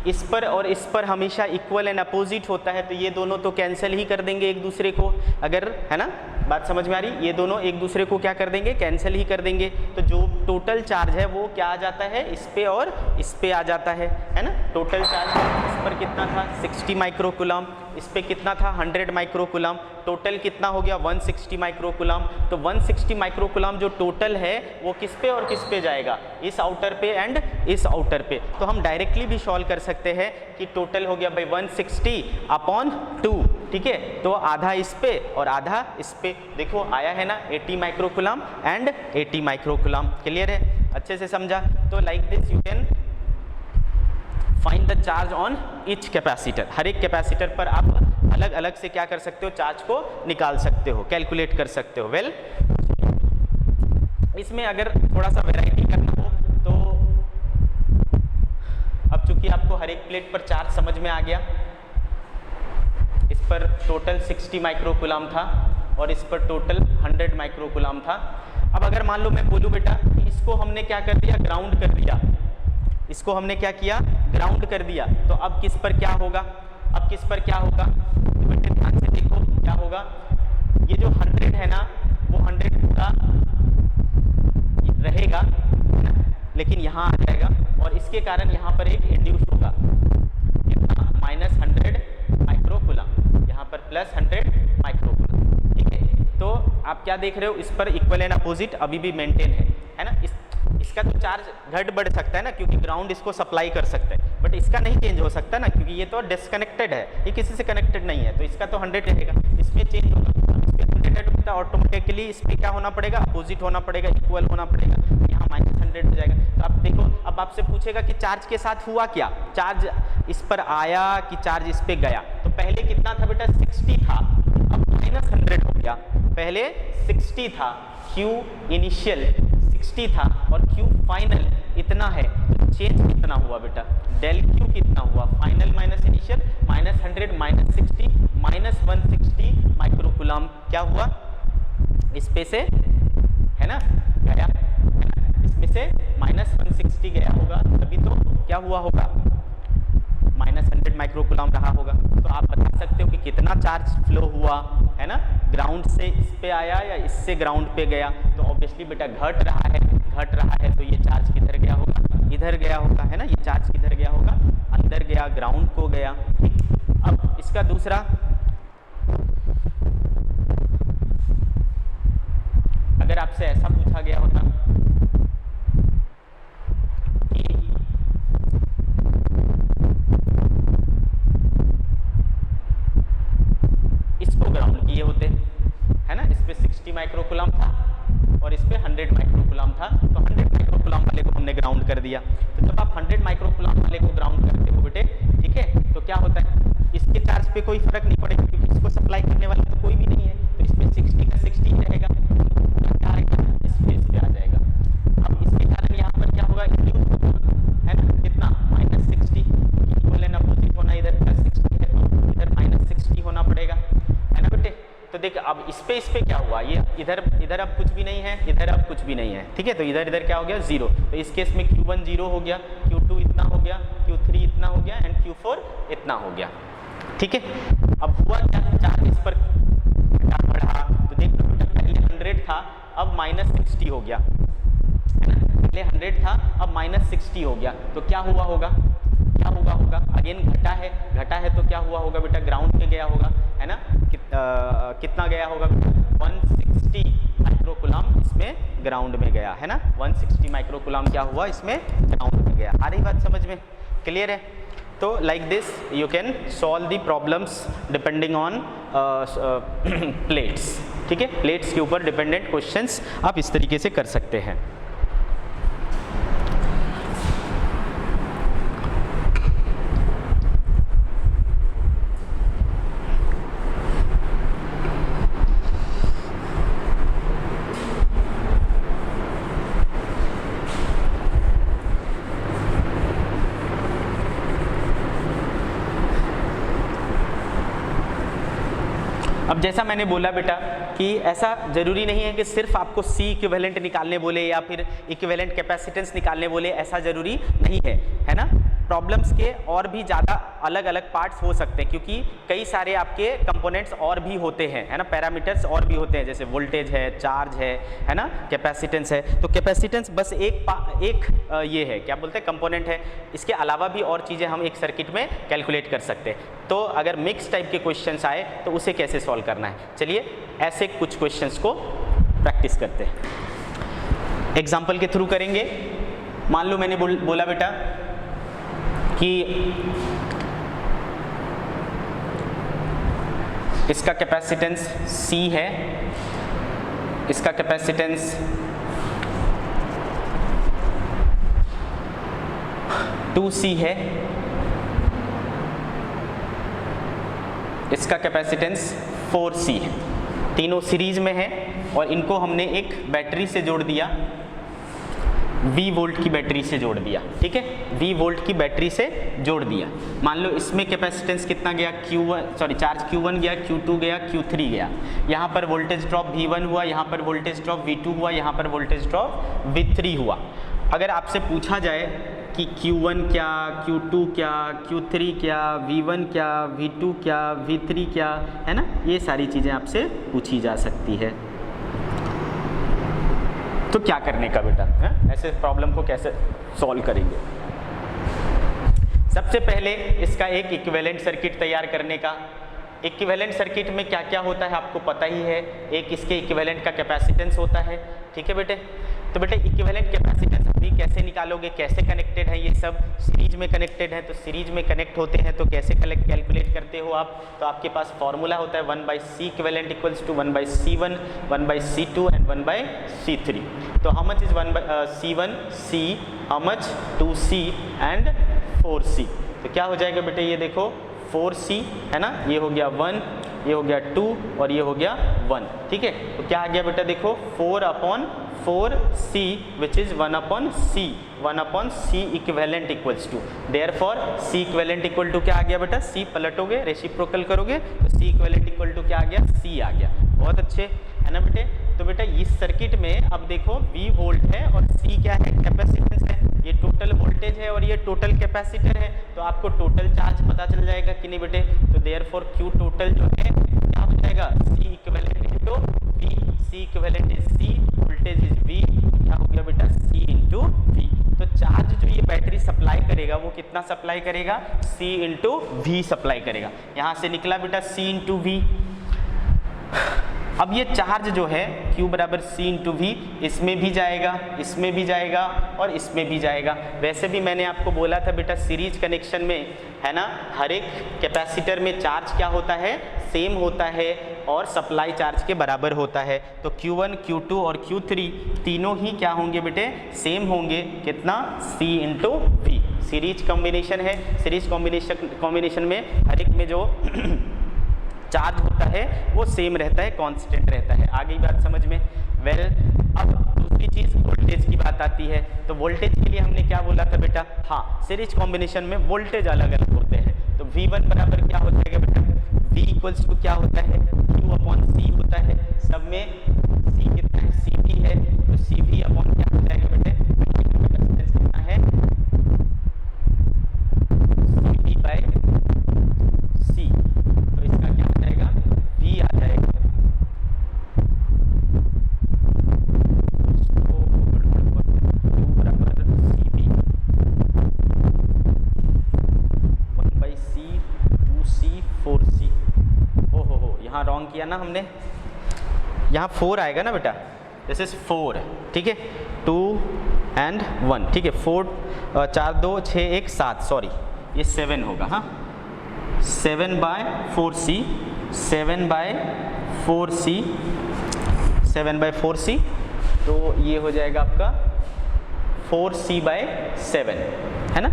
इस पर और इस पर हमेशा इक्वल एंड अपोजिट होता है, तो ये दोनों तो कैंसिल ही कर देंगे एक दूसरे को, अगर, है ना, बात समझ में आ रही, ये दोनों एक दूसरे को क्या कर देंगे, कैंसिल ही कर देंगे। तो जो टोटल चार्ज है वो क्या आ जाता है, इस पे और इस पे आ जाता है ना। टोटल चार्ज इस पर कितना था, 60 माइक्रोकुलम, इस पे कितना था, 100 माइक्रोकुलम, टोटल कितना हो गया, 160 माइक्रोकुलम। तो 160 माइक्रोकुलम जो टोटल है वो किस पे और किस पे जाएगा, इस आउटर पे एंड इस आउटर पे। तो हम डायरेक्टली भी सॉल्व कर सकते हैं कि टोटल हो गया भाई 160/2, ठीक है। तो आधा इस पे और आधा इस पे, देखो आया है ना, 80 माइक्रोकुलम एंड 80 माइक्रोकुलम। क्लियर है, अच्छे से समझा। तो like this you can find the charge on each capacitor. हर एक कैपेसिटर पर आप अलग अलग से क्या कर सकते हो, चार्ज को निकाल सकते हो, कैलकुलेट कर सकते हो। वेल, इसमें अगर थोड़ा सा वैरायटी करना हो तो अब अब चूंकि आपको हर एक प्लेट पर चार्ज समझ में आ गया, इस पर टोटल 60 माइक्रोकूलम था और इस पर टोटल 100 माइक्रोकूलम था। अब अगर मान लो मैं बोलूँ बेटा इसको हमने क्या कर दिया, ग्राउंड कर दिया, इसको हमने क्या किया, ग्राउंड कर दिया, तो अब किस पर क्या होगा, अब किस पर क्या होगा, तो बेटे ध्यान से देखो क्या होगा, ये जो 100 है ना वो 100 पूरा रहेगा लेकिन यहाँ आ जाएगा और इसके कारण यहाँ पर एक इंड्यूस होगा कितना, -100 माइक्रोकूलम, यहाँ पर +100 माइक्रोकूलम। ठीक है, तो आप क्या देख रहे हो, इस पर इक्वल एंड अपोजिट अभी भी मेंटेन है ना। इसका तो चार्ज घट बढ़ सकता है ना क्योंकि ग्राउंड इसको सप्लाई कर सकता है, बट इसका नहीं चेंज हो सकता ना क्योंकि ये तो डिस्कनेक्टेड है, ये किसी से कनेक्टेड नहीं है, तो इसका तो 100 रहेगा, इसमें चेंज होगा, इसमें 100 है तो ऑटोमेटिकली इस पर क्या होना पड़ेगा, अपोजिट होना पड़ेगा, इक्वल होना पड़ेगा, यहाँ -100 हो जाएगा। तो आप देखो, अब आपसे पूछेगा कि चार्ज के साथ हुआ क्या, चार्ज इस पर आया कि चार्ज इस पे गया, तो पहले कितना था बेटा 60 था, अब -100 हो गया, पहले 60 था, Q इनिशियल 60 था और Q फाइनल इतना है, तो चेंज कितना हुआ बेटा, डेल Q कितना हुआ, फाइनल माइनस इनिशियल, -100 -60 -160 माइक्रोकूलम क्या हुआ, इस पे से है ना गया, है ना, इसमें से -160 गया होगा, तभी तो क्या हुआ होगा, -100 माइक्रोकूलम रहा होगा। तो आप बता सकते हो कि कितना चार्ज फ्लो हुआ, है ना, ग्राउंड से इस पे आया या इससे ग्राउंड पे गया, तो ऑब्वियसली बेटा घट रहा है तो ये चार्ज किधर गया होगा, इधर गया होगा, है ना, ये चार्ज किधर गया होगा, अंदर गया, ग्राउंड को गया। ठीक, अब इसका दूसरा, अगर आपसे ऐसा पूछा गया होता कि इसको ग्राउंड किए होते, है ना, इस पे 60 माइक्रोकूलम था और इस पे 100 माइक्रोकूलम था, तो 100 माइक्रोकूलम वाले को हमने ग्राउंड कर दिया। तो जब आप 100 माइक्रोकूलम वाले को ग्राउंड करते हो बेटे, ठीक है, तो क्या होता है, इसके चार्ज पे कोई फर्क नहीं पड़ेगा क्योंकि इसको सप्लाई करने वाला तो कोई भी नहीं है, तो इसमें 60 का 60 ही रहेगा, क्या आएगा, इस पे आ जाएगा। अब इसके कारण यहाँ पर क्या होगा, इंड्यूस होगा, है ना, कितना, -60, इक्वल एंड अपोजिट होना, इधर +60 है तो इधर -60 होना पड़ेगा, है ना बेटे। तो देख अब इस पे क्या हुआ, ये इधर अब कुछ भी नहीं है, इधर अब कुछ भी नहीं है, ठीक है, तो इधर क्या हो गया, 0, तो इस केस में Q1 0 हो गया, Q2 इतना हो गया, Q3 इतना हो गया एंड Q4 इतना हो गया। ठीक है, अब हुआ क्या, चार्ज इस पर बढ़ा, तो देख लो बेटा पहले 100 था, अब -60 हो गया, है ना, पहले 100 था अब -60 हो गया, तो क्या हुआ होगा, क्या हुआ होगा, अगेन घटा है तो क्या हुआ होगा बेटा, ग्राउंड पे गया होगा, है ना, कितना गया होगा, 160 माइक्रोकूलम इसमें ग्राउंड में गया, है ना, 160 माइक्रोकूलम क्या हुआ, इसमें ग्राउंड में गया। आ रही बात समझ में, क्लियर है। तो like this you can solve the problems depending on plates. ठीक है, प्लेट्स के ऊपर डिपेंडेंट क्वेश्चंस आप इस तरीके से कर सकते हैं। अब जैसा मैंने बोला बेटा कि ऐसा जरूरी नहीं है कि सिर्फ आपको C इक्विवेलेंट निकालने बोले या फिर इक्विवेलेंट कैपेसिटेंस निकालने बोले, ऐसा जरूरी नहीं है ना। प्रॉब्लम्स के और भी ज़्यादा अलग अलग पार्ट्स हो सकते हैं क्योंकि कई सारे आपके कंपोनेंट्स और भी होते हैं, है ना, पैरामीटर्स और भी होते हैं, जैसे वोल्टेज है, चार्ज है ना, कैपेसिटेंस है। तो कैपेसिटेंस बस एक ये है, क्या बोलते हैं, कंपोनेंट है। इसके अलावा भी और चीज़ें हम एक सर्किट में कैलकुलेट कर सकते हैं। तो अगर मिक्स टाइप के क्वेश्चंस आए तो उसे कैसे सॉल्व करना है, चलिए ऐसे कुछ क्वेश्चंस को प्रैक्टिस करते हैं, एग्जाम्पल के थ्रू करेंगे। मान लो मैंने बोला बेटा कि इसका कैपेसिटेंस C है, इसका कैपेसिटेंस C है, इसका कैपेसिटेंस 4C है। तीनों सीरीज में है और इनको हमने एक बैटरी से जोड़ दिया। V वोल्ट की बैटरी से जोड़ दिया, ठीक है, V वोल्ट की बैटरी से जोड़ दिया। मान लो इसमें कैपेसिटेंस कितना गया, चार्ज Q1 गया, Q2 गया, Q3 गया। यहाँ पर वोल्टेज ड्रॉप V1 हुआ, यहाँ पर वोल्टेज ड्रॉप V2 हुआ, यहाँ पर वोल्टेज ड्रॉप V3 हुआ। अगर आपसे पूछा जाए कि Q1 क्या, Q2 क्या, Q3 क्या, V1 क्या, V2 क्या, V3 क्या, है ना, ये सारी चीज़ें आपसे पूछी जा सकती है। तो क्या करने का बेटा है, ऐसे प्रॉब्लम को कैसे सॉल्व करेंगे? सबसे पहले इसका एक इक्विवेलेंट सर्किट तैयार करने का। इक्विवेलेंट सर्किट में क्या क्या होता है आपको पता ही है। एक इसके इक्विवेलेंट का कैपेसिटेंस होता है, ठीक है बेटे। तो बेटे इक्विवेलेंट कैपेसिटेंस अभी कैसे निकालोगे, कैसे कनेक्टेड है, ये सब सीरीज में कनेक्टेड है। तो सीरीज में कनेक्ट होते हैं तो कैसे कैलकुलेट करते हो आप? तो आपके पास फॉर्मूला होता है 1/C equivalent equals to 1/C1, 1/C2 and 1/C3। तो how much is 1/C1, C, how much 2C and 4C। तो क्या हो जाएगा बेटे, ये देखो 4C है ना, ये हो गया 1, ये हो गया 2 और ये हो गया 1, ठीक है। तो क्या आ गया बेटा, देखो 4/4C which is 1/C, 1/C equivalent equals to, therefore C equivalent equal to क्या आ गया बेटा, C पलटोगे, रेसिप्रोकल करोगे तो C इक्विवेलेंट इक्वल टू क्या आ गया, C आ गया। बहुत अच्छे है ना बेटे। तो बेटा इस सर्किट में अब देखो V वोल्ट है और C क्या है, कैपेसिटेंस है। ये टोटल वोल्टेज है और ये टोटल कैपेसिटर है। तो आपको टोटल चार्ज पता चल जाएगा कि नहीं बेटे। तो देयरफॉर Q टोटल जो है क्या हो जाएगा, C equivalent into V, C equivalent is C, voltage is V, क्या हो गया बेटा, C इंटू V। तो चार्ज जो ये बैटरी सप्लाई करेगा वो कितना सप्लाई करेगा, C इंटू V सप्लाई करेगा। यहाँ से निकला बेटा C इंटू V। अब ये चार्ज जो है Q बराबर C इंटू V, इसमें भी जाएगा, इसमें भी जाएगा और इसमें भी जाएगा। वैसे भी मैंने आपको बोला था बेटा सीरीज कनेक्शन में है ना, हर एक कैपेसिटर में चार्ज क्या होता है, सेम होता है और सप्लाई चार्ज के बराबर होता है। तो Q1, Q2 और Q3 तीनों ही क्या होंगे बेटे, सेम होंगे। कितना, C into V। Series combination है, सीरीज कॉम्बिनेशन में हर एक में जो चार्ज होता है वो सेम रहता है, कांस्टेंट रहता है। आ गई बात समझ में? वेल, अब दूसरी चीज वोल्टेज की बात आती है। तो वोल्टेज के लिए हमने क्या बोला था बेटा, हाँ सीरीज कॉम्बिनेशन में वोल्टेज अलग अलग होते हैं। तो V1 बराबर क्या हो जाएगा बेटा, V इक्वल्स टू क्या होता है, Q/C होता है। सब में C कितना है, CV है, तो CV अपॉन क्या हो जाएगा बेटे, कैपेसिटेंस कितना है, CV/C। तो इसका क्या आ जाएगा, V आ जाएगा। यहाँ रॉन्ग किया ना हमने, यहाँ 4 आएगा ना बेटा, दिस इज 4, ठीक है, 2 एंड 1, ठीक है। 4 4 2 6 1 7, सॉरी ये 7 होगा, हाँ 7/4C, 7/4C, 7/4C। तो ये हो जाएगा आपका 4C/7 है ना,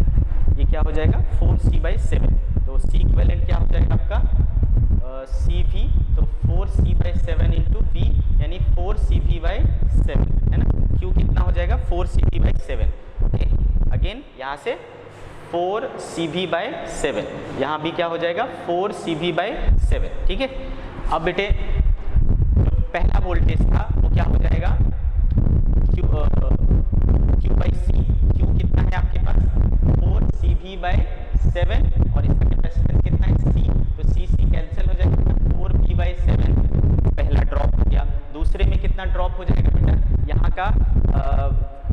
ये क्या हो जाएगा 4C/7। तो C इक्विवेलेंट क्या हो जाएगा आपका, CV, तो 4C/7 इंटू V यानी 4CV/7 है ना। Q कितना हो जाएगा, 4CV/7। अगेन यहाँ से 4CV/7, यहाँ भी क्या हो जाएगा 4CV/7, ठीक है। अब बेटे जो पहला वोल्टेज था वो क्या हो जाएगा, Q/C। Q कितना है आपके पास, 4CV/7 और इसका कैपेसिटेंस कितना है, C। तो C कैंसिल हो जाएगा, 4V/7 पहला ड्रॉप हो गया। दूसरे में कितना ड्रॉप हो जाएगा बेटा, यहाँ का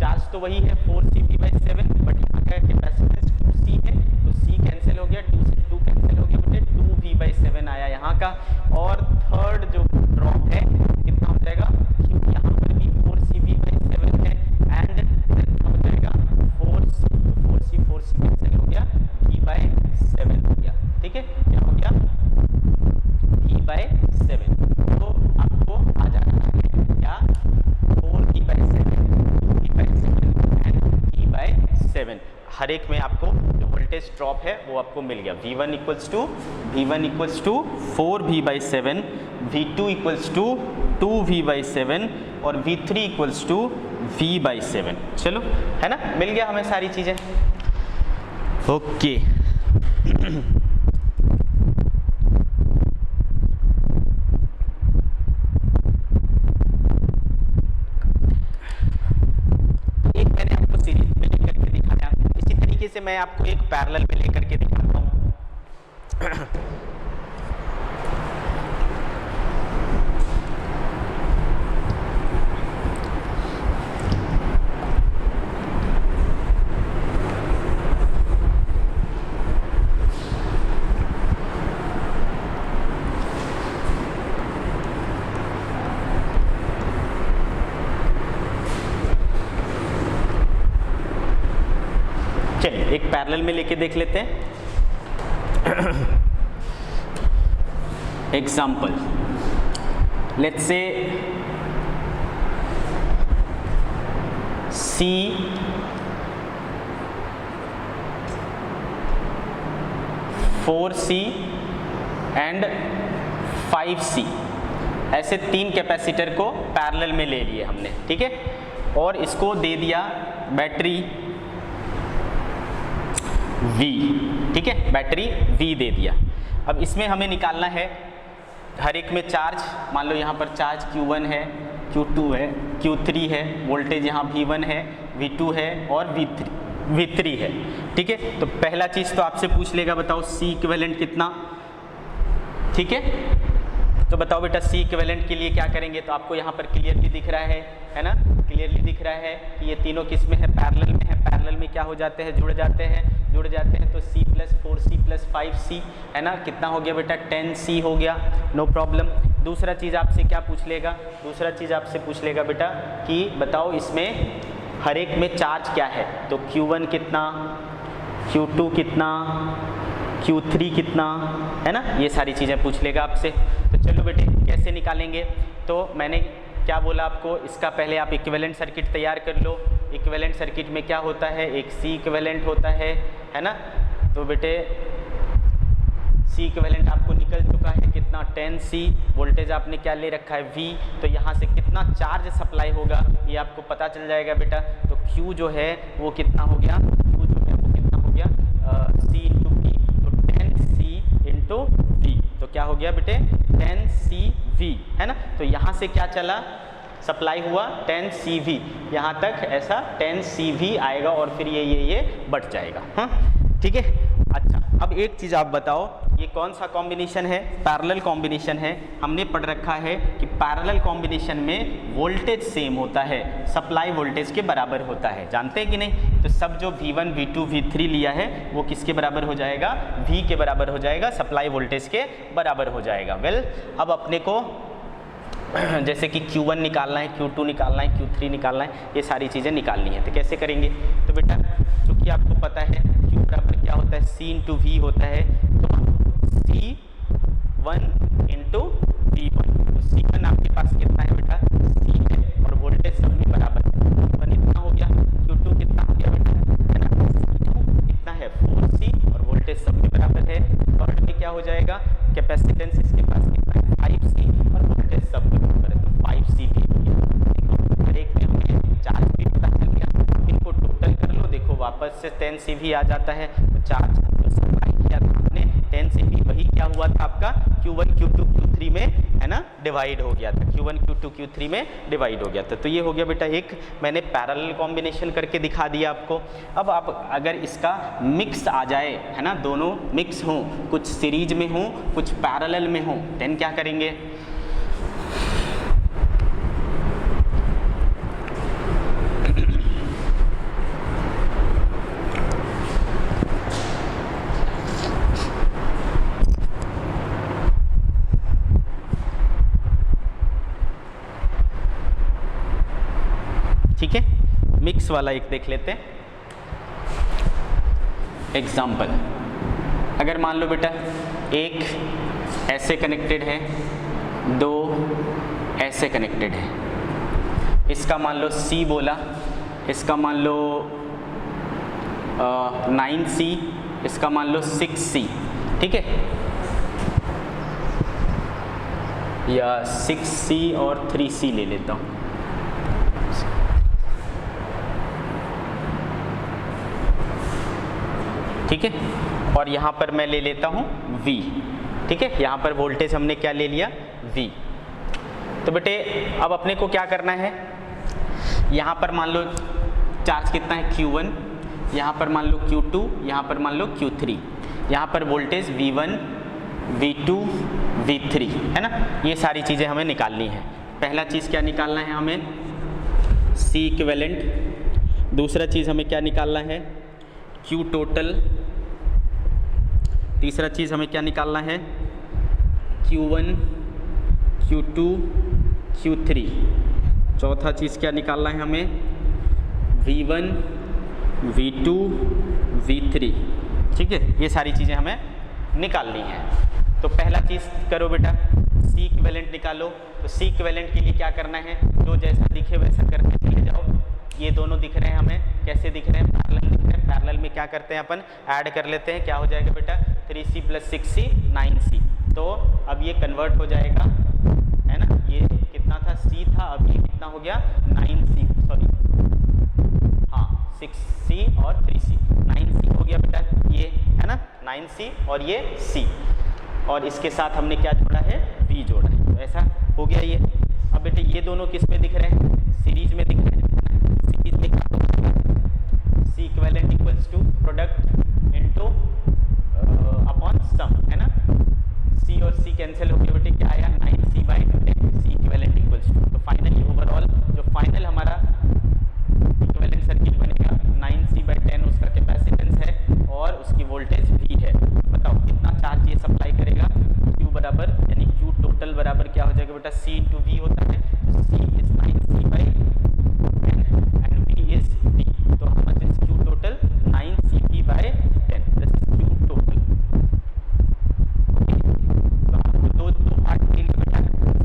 चार्ज तो वही है 4CV/7, बट यहाँ का कैपेसिटेंस 2C है, तो C कैंसिल हो गया, 2 से 2 कैंसिल हो गया बेटे, 2V/7 आया यहाँ का। और थर्ड जो ड्रॉप है कितना हो जाएगा, यहाँ पर भी 4CV/7 है एंड कितना हो जाएगा 4C कैंसिल हो गया, V/7 हो गया, ठीक है। क्या हो गया, V/7। तो आपको आ जाना है क्या, 4V/7 एंड V/7। हर एक में आपको जो वोल्टेज ड्रॉप है वो आपको मिल गया। V1 equals to 4V/7, V2 equals to 2V/7 और V3 इक्वल्स टू V/7। चलो, है ना, मिल गया हमें सारी चीज़ें। ओके एक मैंने आपको सीरीज में लेकर के दिखाया, इसी तरीके से मैं आपको एक पैरेलल में लेकर के दिखाता हूँ। एक पैरेलल में लेके देख लेते हैं। Example, let's say C (4C) and 5C, ऐसे 3 कैपेसिटर को पैरेलल में ले लिए हमने, ठीक है, और इसको दे दिया बैटरी V, ठीक है, बैटरी V दे दिया। अब इसमें हमें निकालना है हर एक में चार्ज, मान लो यहाँ पर चार्ज Q1 है, Q2 है, Q3 है, वोल्टेज यहाँ V1 है, V2 है और V3 है, ठीक है। तो पहला चीज़ तो आपसे पूछ लेगा, बताओ C इक्विवेलेंट कितना, ठीक है। तो बताओ बेटा C इक्विवेलेंट के लिए क्या करेंगे। तो आपको यहाँ पर क्लियरली दिख रहा है ना, क्लियरली दिख रहा है कि ये तीनों किस में है, पैरेलल में है। पैरेलल में क्या हो जाते हैं, जुड़ जाते हैं। तो C + 4C + 5C, है ना, कितना हो गया बेटा, 10C हो गया, नो प्रॉब्लम। दूसरा चीज़ आपसे क्या पूछ लेगा, दूसरा चीज़ आपसे पूछ लेगा बेटा कि बताओ इसमें हर एक में चार्ज क्या है। तो Q1 कितना, Q2 कितना, Q3 कितना, है ना, ये सारी चीज़ें पूछ लेगा आपसे। तो चलो बेटे कैसे निकालेंगे। तो मैंने क्या बोला आपको, इसका पहले आप इक्विवेलेंट सर्किट तैयार कर लो। इक्विवेलेंट सर्किट में क्या होता है, एक C इक्विवेलेंट होता है ना। तो बेटे C इक्विवेलेंट आपको निकल चुका है कितना, 10C। वोल्टेज आपने क्या ले रखा है, V। तो यहाँ से कितना चार्ज सप्लाई होगा ये आपको पता चल जाएगा बेटा। तो Q जो है वो कितना हो गया, Q जो है वो कितना हो गया, C × V। तो 10C × V, तो क्या हो गया बेटे, 10CV, है ना। तो यहाँ से क्या चला, सप्लाई हुआ 10CV, यहाँ तक ऐसा 10CV आएगा और फिर ये बढ़ जाएगा, हाँ, ठीक है। अच्छा, अब एक चीज़ आप बताओ, ये कौन सा कॉम्बिनेशन है, पैरेलल कॉम्बिनेशन है। हमने पढ़ रखा है कि पैरेलल कॉम्बिनेशन में वोल्टेज सेम होता है, सप्लाई वोल्टेज के बराबर होता है, जानते हैं कि नहीं। तो सब जो V1, V2, V3 लिया है वो किसके बराबर हो जाएगा, V के बराबर हो जाएगा, सप्लाई वोल्टेज के बराबर हो जाएगा। वेल, अब अपने को जैसे कि Q1 निकालना है, Q2 निकालना है, Q3 निकालना है, ये सारी चीज़ें निकालनी है। तो कैसे करेंगे, तो बेटा चूँकि आपको पता है Q बराबर क्या होता है, C × V होता है। तो C1 × V1, तो C1 आपके पास कितना है बेटा, C है, और वोल्टेज सब में बराबर है। Q1 इतना हो गया, Q2 कितना हो गया बेटा, है ना, C2 कितना है, 4C, और वोल्टेज सब में बराबर है। थर्ड में क्या हो जाएगा, कैपेसिटेंस इसके पास कितना है, 5C, और वोल्टेज सब में बराबर है, तो 5C भी हो गया। हर एक में हमें चार्ज भी पता चल गया। इनको टोटल कर लो, देखो वापस से 10CV आ जाता है। तो चार्ज जो सप्लाई किया था आपने 10CV, वही क्या हुआ था आपका, Q1, Q2, Q3 में, है ना, डिवाइड हो गया था, Q1, Q2, Q3 में डिवाइड हो गया था। तो ये हो गया बेटा एक मैंने पैरेलल कॉम्बिनेशन करके दिखा दिया आपको। अब आप अगर इसका मिक्स आ जाए, है ना, दोनों मिक्स हों, कुछ सीरीज में हों, कुछ पैरेलल में हों, देन क्या करेंगे, ठीक है। मिक्स वाला एक देख लेते हैं एग्जाम्पल। अगर मान लो बेटा एक ऐसे कनेक्टेड है, दो ऐसे कनेक्टेड है, इसका मान लो C बोला, इसका मान लो 9C, इसका मान लो 6C, ठीक है, या 6C और 3C ले लेता हूँ। ठीक है, और यहाँ पर मैं ले लेता हूँ V, ठीक है, यहाँ पर वोल्टेज हमने क्या ले लिया, V। तो बेटे अब अपने को क्या करना है, यहाँ पर मान लो चार्ज कितना है Q1, यहाँ पर मान लो Q2, यहाँ पर मान लो Q3, यहाँ पर वोल्टेज V1, V2, V3 है ना, ये सारी चीज़ें हमें निकालनी है। पहला चीज़ क्या निकालना है हमें, C इक्विवेलेंट। दूसरा चीज़ हमें क्या निकालना है, Q टोटल। तीसरा चीज़ हमें क्या निकालना है, Q1, Q2, Q3। चौथा चीज़ क्या निकालना है हमें, V1, V2, V3, ठीक है, ये सारी चीज़ें हमें निकालनी है। तो पहला चीज़ करो बेटा, C इक्विवेलेंट निकालो। तो C इक्विवेलेंट के लिए क्या करना है, जो जैसा दिखे वैसा करके चले जाओ। ये दोनों दिख रहे हैं हमें, कैसे दिख रहे हैं, पैरेलल दिख रहे हैं। पैरेलल में क्या करते हैं अपन, ऐड कर लेते हैं, क्या हो जाएगा बेटा, 3C + 6C 9C। तो अब ये कन्वर्ट हो जाएगा, है ना, ये कितना था, C था, अब ये कितना हो गया, 9C, सॉरी हाँ 6C और 3C, 9C हो गया बेटा, ये है ना 9C और ये C, और इसके साथ हमने क्या जोड़ा है, V जोड़ा है। तो ऐसा हो गया ये। अब बेटे ये दोनों किस में दिख रहे हैं, सीरीज में दिख रहे हैं। सीरीज में क्या होगा, C equivalent equals to product into upon sum, है ना, C और C कैंसिल हो गए बेटे, क्या आया, 9C/10, C equivalent equals to. तो फाइनली ओवरऑल जो फाइनल हमारा इक्विवेलेंट सर्किट बनेगा 9C/10 उसका कैपेसिटेंस है और उसकी वोल्टेज V है। बताओ कितना चार्ज ये सप्लाई करेगा, Q बराबर यानी Q टोटल बराबर क्या हो जाएगा बेटा, C × V होता है, C is 9C/10 and V is V। तो how much is Q total, 9CV/10, this is Q total. तो आपको दो पार्ट मिल गया बेटा,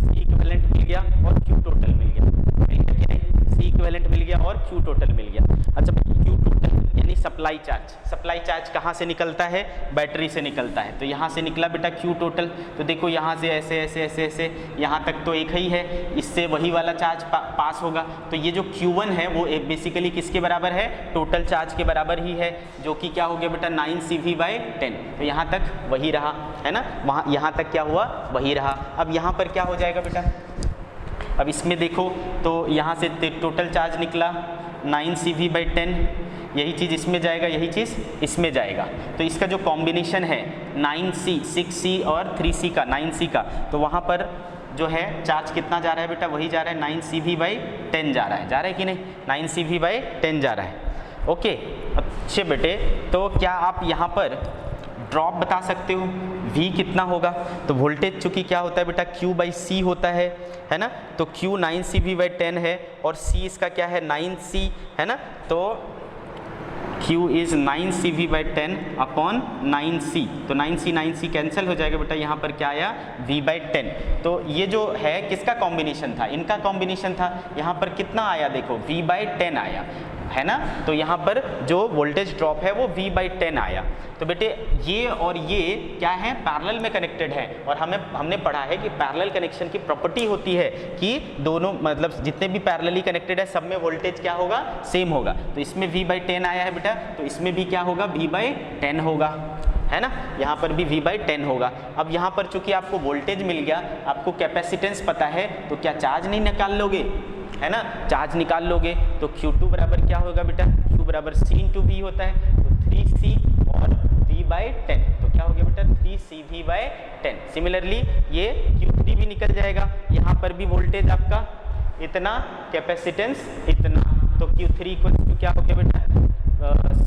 C इक्विवेलेंट मिल गया और Q टोटल मिल गया कि नहीं, C इक्विवेलेंट मिल गया और Q टोटल मिल गया। अच्छा Q टोटल यानी सप्लाई चार्ज, सप्लाई चार्ज कहाँ से निकलता है, बैटरी से निकलता है। तो यहाँ से निकला बेटा Q टोटल। तो देखो यहाँ से ऐसे ऐसे ऐसे ऐसे यहाँ तक तो एक ही है, इससे वही वाला चार्ज पास होगा। तो ये जो Q1 है वो बेसिकली किसके बराबर है, टोटल चार्ज के बराबर ही है, जो कि क्या हो गया बेटा, 9CV/10। तो यहाँ तक वही रहा, है ना, वहाँ यहाँ तक क्या हुआ, वही रहा। अब यहाँ पर क्या हो जाएगा बेटा, अब इसमें देखो तो यहाँ से टोटल चार्ज निकला 9CV/10, यही चीज़ इसमें जाएगा, यही चीज़ इसमें जाएगा। तो इसका जो कॉम्बिनेशन है 9C, 6C और 3C का, 9C का, तो वहाँ पर जो है चार्ज कितना जा रहा है बेटा, वही जा रहा है 9CV/10 जा रहा है कि नहीं, 9CV/10 जा रहा है। ओके अच्छे बेटे, तो क्या आप यहाँ पर ड्रॉप बता सकते हो, V कितना होगा। तो वोल्टेज चूँकि क्या होता है बेटा, Q/C होता है ना, तो Q 9CV/10 है और C इसका क्या है, 9C, है ना, तो Q is 9CV/10 upon 9C। तो 9C कैंसिल हो जाएगा बेटा, यहाँ पर क्या आया, V/10। तो ये जो है किसका कॉम्बिनेशन था, इनका कॉम्बिनेशन था। यहाँ पर कितना आया देखो, V/10 आया, है ना। तो यहाँ पर जो वोल्टेज ड्रॉप है वो V/10 आया। तो बेटे ये और ये क्या है, पैरेलल में कनेक्टेड है। और हमने पढ़ा है कि पैरेलल कनेक्शन की प्रॉपर्टी होती है कि दोनों मतलब जितने भी पैरेलली कनेक्टेड है सब में वोल्टेज क्या होगा, सेम होगा। तो इसमें V/10 आया है बेटा, तो इसमें भी क्या होगा, V/10 होगा, है ना, यहाँ पर भी V/10 होगा। अब यहाँ पर चूंकि आपको वोल्टेज मिल गया, आपको कैपेसिटेंस पता है, तो क्या चार्ज नहीं निकाल लोगे, है ना, चार्ज निकाल लोगे। तो Q2 बराबर क्या होगा बेटा, Q बराबर C × V होता है, तो 3C और V/10, तो क्या हो गया बेटा, 3CV/10। सिमिलरली ये Q3 भी निकल जाएगा, यहाँ पर भी वोल्टेज आपका इतना, कैपेसिटेंस इतना, तो Q3 इक्वल टू क्या हो गया बेटा,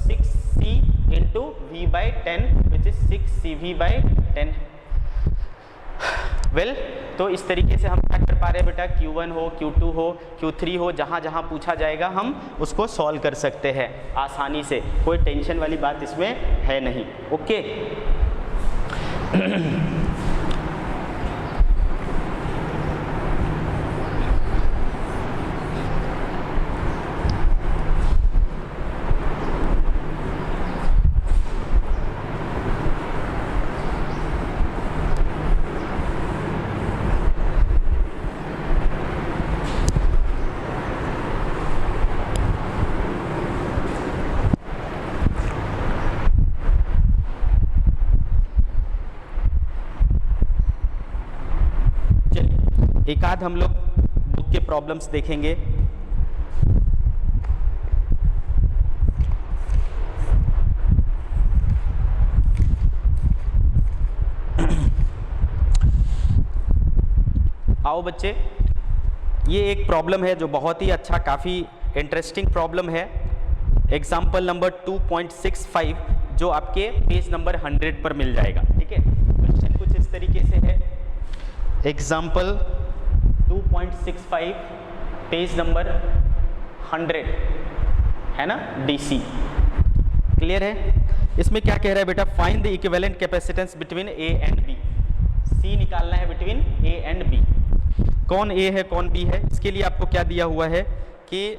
6C × V/10 which is 6CV/10। Well तो इस तरीके से हम क्या कर पा रहे हैं बेटा, Q1 हो, Q2 हो, Q3 हो, जहाँ जहाँ पूछा जाएगा हम उसको सॉल्व कर सकते हैं आसानी से, कोई टेंशन वाली बात इसमें है नहीं। ओके आध हम लोग बुक के प्रॉब्लम्स देखेंगे। आओ बच्चे, ये एक प्रॉब्लम है जो बहुत ही अच्छा, काफ़ी इंटरेस्टिंग प्रॉब्लम है। एग्जाम्पल नंबर 2.65 जो आपके पेज नंबर 100 पर मिल जाएगा। ठीक है, क्वेश्चन कुछ इस तरीके से है। एग्जाम्पल 2.65 पेज नंबर 100 है ना, DC। क्लियर है? इसमें क्या कह रहा है बेटा, find the equivalent capacitance between A and B। C निकालना है बिटवीन A एंड B। कौन A है कौन B है, इसके लिए आपको क्या दिया हुआ है कि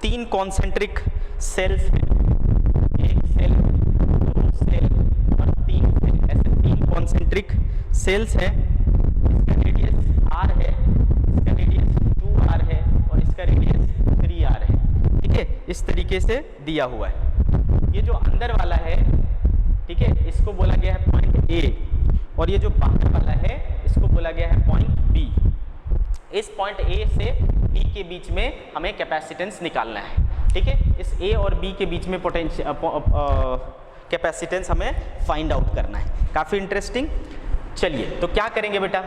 3 कॉन्सेंट्रिक सेल्स हैं, 1 सेल, 2 सेल और 3 सेल, ऐसे 3 कॉन्सेंट्रिक सेल्स हैं। इसका रेडियस R है, इसका रेडियस 2R है और इसका रेडियस 3R है। ठीक है, इस तरीके से दिया हुआ है। ये जो अंदर वाला है, ठीक है, इसको बोला गया है पॉइंट A और ये जो बाहर वाला है इसको बोला गया है पॉइंट B। इस पॉइंट A से B के बीच में हमें कैपेसिटेंस निकालना है। ठीक है, इस A और B के बीच में पोटेंशियल कैपेसिटेंस हमें फाइंड आउट करना है। काफ़ी इंटरेस्टिंग। चलिए, तो क्या करेंगे बेटा,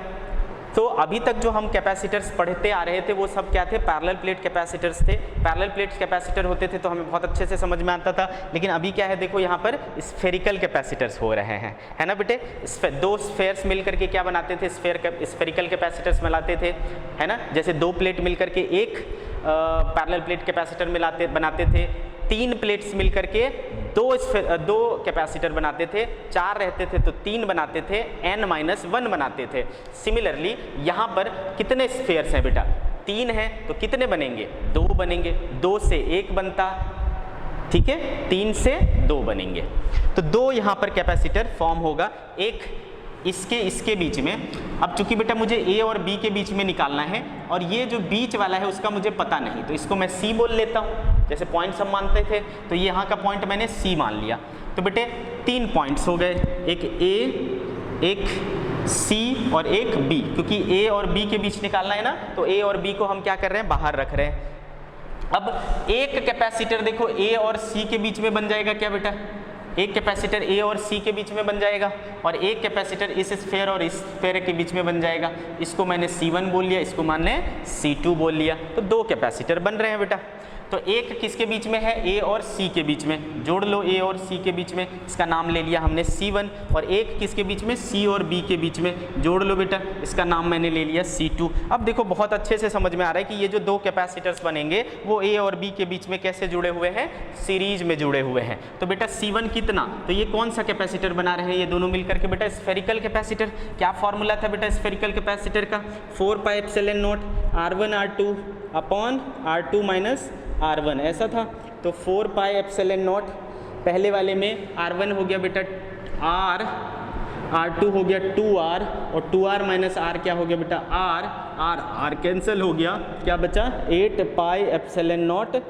तो अभी तक जो हम कैपेसिटर्स पढ़ते आ रहे थे वो सब क्या थे, पैरेलल प्लेट कैपेसिटर्स थे। पैरेलल प्लेट कैपेसिटर होते थे तो हमें बहुत अच्छे से समझ में आता था। लेकिन अभी क्या है, देखो यहाँ पर स्फेरिकल कैपेसिटर्स हो रहे हैं, है ना बेटे। 2 स्फेयर्स मिलकर के क्या बनाते थे, स्फेरिकल कैपेसिटर्स बनाते थे, है ना। जैसे 2 प्लेट मिलकर के एक पैरेलल प्लेट कैपेसिटर बनाते थे, 3 प्लेट्स मिलकर के 2 कैपेसिटर बनाते थे, 4 रहते थे तो 3 बनाते थे, n-1 बनाते थे। सिमिलरली यहाँ पर कितने स्फेयर्स हैं बेटा, 3 हैं तो कितने बनेंगे, 2 बनेंगे। 2 से 1 बनता, ठीक है, 3 से 2 बनेंगे। तो 2 यहाँ पर कैपेसिटर फॉर्म होगा, एक इसके बीच में। अब चूंकि बेटा मुझे A और B के बीच में निकालना है और ये जो बीच वाला है उसका मुझे पता नहीं, तो इसको मैं C बोल लेता हूँ। जैसे पॉइंट्स हम मानते थे तो ये यहाँ का पॉइंट मैंने C मान लिया। तो बेटे 3 पॉइंट्स हो गए, एक A, एक C और एक B। क्योंकि A और B के बीच निकालना है ना, तो A और B को हम क्या कर रहे हैं, बाहर रख रहे हैं। अब एक कैपेसिटर देखो A और C के बीच में बन जाएगा क्या बेटा, एक कैपेसिटर A और C के बीच में बन जाएगा और एक कैपेसिटर इस स्फेयर और इस स्फेयर के बीच में बन जाएगा। इसको मैंने C1 बोल लिया, इसको मैंने C2 बोल लिया। तो 2 कैपेसिटर बन रहे हैं बेटा। तो एक किसके बीच में है, A और C के बीच में, जोड़ लो A और C के बीच में, इसका नाम ले लिया हमने C1। और एक किसके बीच में, C और B के बीच में, जोड़ लो बेटा, इसका नाम मैंने ले लिया C2। अब देखो बहुत अच्छे से समझ में आ रहा है कि ये जो 2 कैपेसिटर्स बनेंगे वो A और B के बीच में कैसे जुड़े हुए हैं, सीरीज में जुड़े हुए हैं। तो बेटा C1 कितना, तो ये कौन सा कैपेसिटर बना रहे हैं ये दोनों मिलकर के, बेटा स्फेरिकल कैपेसिटर। क्या फॉर्मूला था बेटा स्फेरिकल कैपेसिटर का, 4πε0 R1 R2 upon R2 minus R1, ऐसा था। तो 4πε0 पहले वाले में R1 हो गया बेटा R, R2 हो गया 2R और 2R माइनस R क्या हो गया बेटा R कैंसिल हो गया, क्या बचा 8πε0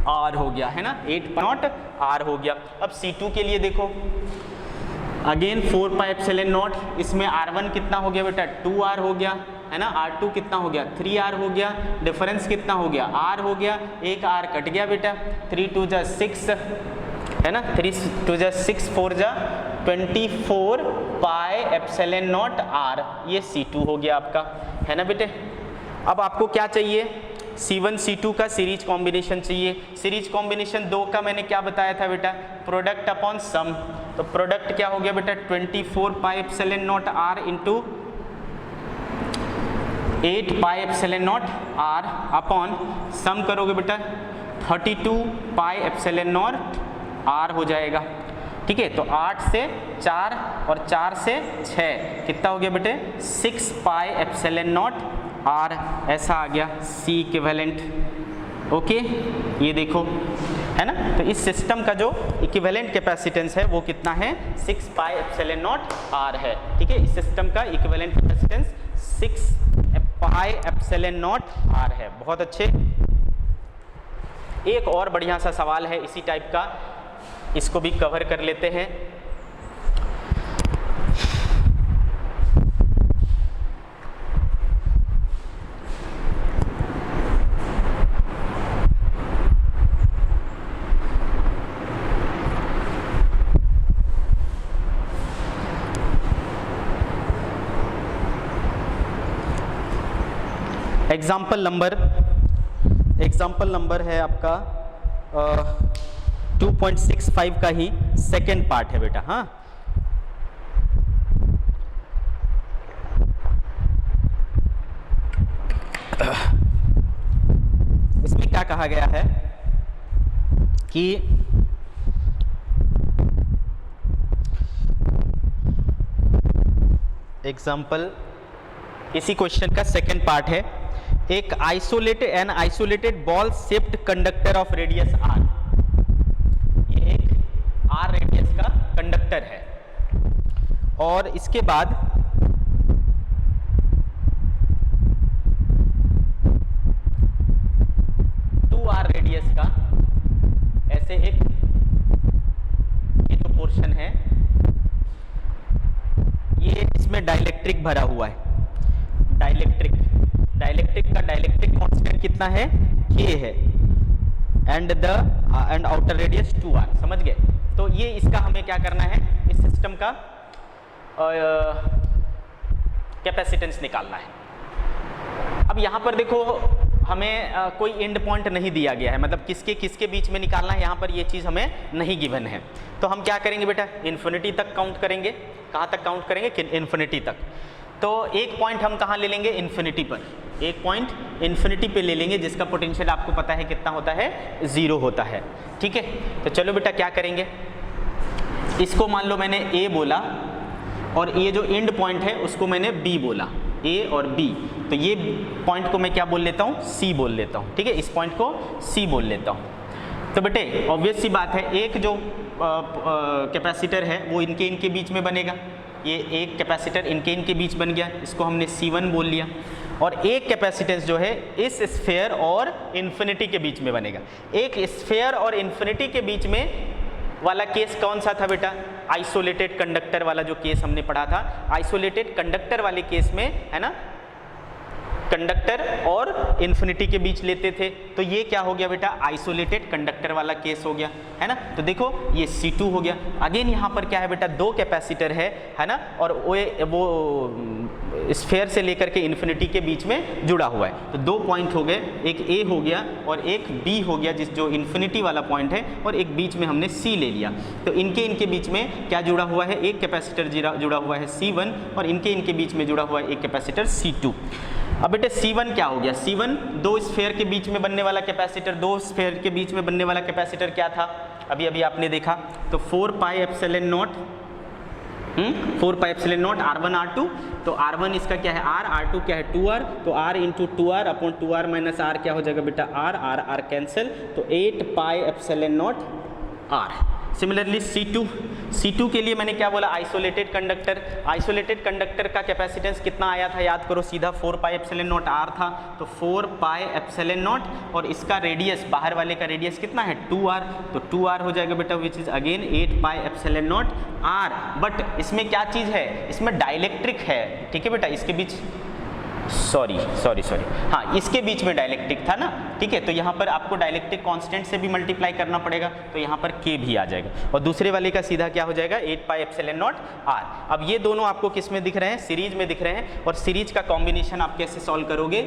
R हो गया, है ना, 8π0 R हो गया। अब C2 के लिए देखो, अगेन 4πε0, इसमें R1 कितना हो गया बेटा 2R हो गया, है ना, R2 कितना हो गया 3R हो गया, डिफरेंस कितना हो गया R हो गया, एक R कट गया बेटा, 3 2 जा 6, है ना, 3 2 जा 6 4 जा 24πε0 R, ये C2 हो गया आपका, है ना बेटे। अब आपको क्या चाहिए, C1 C2 का सीरीज कॉम्बिनेशन चाहिए। सीरीज कॉम्बिनेशन 2 का मैंने क्या बताया था बेटा, प्रोडक्ट अपॉन सम। तो प्रोडक्ट क्या हो गया बेटा 24πε0 R इंटू 8πε0 R अपॉन सम करोगे बेटा 32πε0 R हो जाएगा। ठीक है, तो 8 से 4 और 4 से 6 कितना हो गया बेटे 6πε0 R, ऐसा आ गया C इक्विवेलेंट। ओके, ये देखो, है ना। तो इस सिस्टम का जो इक्विवेलेंट कैपेसिटेंस है वो कितना है 6πε0 R है। ठीक है, इस सिस्टम का इक्विवेलेंट कैपेसिटेंस 6πε0 R है। बहुत अच्छे। एक और बढ़िया सा सवाल है इसी टाइप का, इसको भी कवर कर लेते हैं। एग्जाम्पल नंबर है आपका 2.65 का ही सेकेंड पार्ट है बेटा। हाँ, इसमें क्या कहा गया है कि एग्जाम्पल, इसी क्वेश्चन का सेकेंड पार्ट है। एक isolated ball shaped conductor of radius R, ये एक आर रेडियस का कंडक्टर है और इसके बाद आर रेडियस का ऐसे एक ये जो पोर्शन है, ये इसमें डाइलेक्ट्रिक भरा हुआ है। डाइलेक्ट्रिक का डाइलेक्ट्रिक कांस्टेंट कितना है, K है, एंड आउटर रेडियस 2r। समझ गए? तो ये इसका हमें क्या करना है, इस सिस्टम का कैपेसिटेंस निकालना है। अब यहां पर देखो हमें कोई एंड पॉइंट नहीं दिया गया है, मतलब किसके बीच में निकालना है, यहाँ पर ये चीज़ हमें नहीं गिवन है। तो हम क्या करेंगे बेटा, इन्फिनिटी तक काउंट करेंगे। कहाँ तक काउंट करेंगे, इन्फिनिटी तक। तो एक पॉइंट हम कहाँ ले लेंगे, इन्फिनिटी पर। एक पॉइंट इन्फिनिटी पे ले लेंगे जिसका पोटेंशियल आपको पता है कितना होता है, 0 होता है। ठीक है, तो चलो बेटा क्या करेंगे, इसको मान लो मैंने A बोला और ये जो एंड पॉइंट है उसको मैंने B बोला, A और B। तो ये पॉइंट को मैं क्या बोल लेता हूँ, C बोल लेता हूँ। ठीक है, इस पॉइंट को C बोल लेता हूँ। तो बेटे ऑब्वियस सी बात है, एक जो कैपेसिटर है वो इनके बीच में बनेगा। ये एक कैपेसिटर इनके बीच बन गया, इसको हमने C1 बोल लिया। और एक कैपेसिटेंस जो है इस स्फीयर और इन्फिनिटी के बीच में बनेगा। एक स्फीयर और इन्फिनिटी के बीच में वाला केस कौन सा था बेटा, आइसोलेटेड कंडक्टर वाला जो केस हमने पढ़ा था। आइसोलेटेड कंडक्टर वाले केस में है ना, कंडक्टर और इन्फिनिटी के बीच लेते थे। तो ये क्या हो गया बेटा, आइसोलेटेड कंडक्टर वाला केस हो गया, है ना। तो देखो ये C2 हो गया। अगेन यहाँ पर क्या है बेटा, दो कैपेसिटर है ना, और वो स्फीयर से लेकर के इन्फिनिटी के बीच में जुड़ा हुआ है। तो दो पॉइंट हो गए, एक A हो गया और एक B हो गया, जो इन्फिनिटी वाला पॉइंट है, और एक बीच में हमने C ले लिया। तो इनके बीच में क्या जुड़ा हुआ है, एक कैपेसिटर जुड़ा हुआ है C1 और इनके बीच में जुड़ा हुआ है एक कैपेसिटर C2। अब बेटे C1 क्या हो गया, C1 दो स्फीयर के बीच में बनने वाला कैपेसिटर, दो स्फीयर के बीच में बनने वाला कैपेसिटर क्या था, अभी आपने देखा। तो 4 पाई एप्सिलॉन नॉट R1 R2। तो R1 इसका क्या है R, R2 क्या है 2R। तो R into 2R upon 2R minus R क्या हो जाएगा बेटा R कैंसिल। तो 8 पाई epsilon not R। Similarly C2 के लिए मैंने क्या बोला, आइसोलेटेड कंडक्टर का कैपेसिटेंस कितना आया था, याद करो सीधा 4 पाई एप्सिलॉन नॉट R था। तो 4 पाई एप्सिलॉन नॉट और इसका रेडियस, बाहर वाले का रेडियस कितना है 2R। तो 2R हो जाएगा बेटा, which is again 8 pi epsilon not R। But इसमें क्या चीज़ है, इसमें डाइलेक्ट्रिक है। ठीक है बेटा, इसके बीच सॉरी हाँ, इसके बीच में डाइलेक्ट्रिक था ना। ठीक है, तो यहाँ पर आपको डाइलेक्ट्रिक कांस्टेंट से भी मल्टीप्लाई करना पड़ेगा, तो यहाँ पर K भी आ जाएगा और दूसरे वाले का सीधा क्या हो जाएगा 8 पाई एप्सिलॉन नॉट R। अब ये दोनों आपको किस में दिख रहे हैं, सीरीज में दिख रहे हैं। और सीरीज का कॉम्बिनेशन आप कैसे सॉल्व करोगे,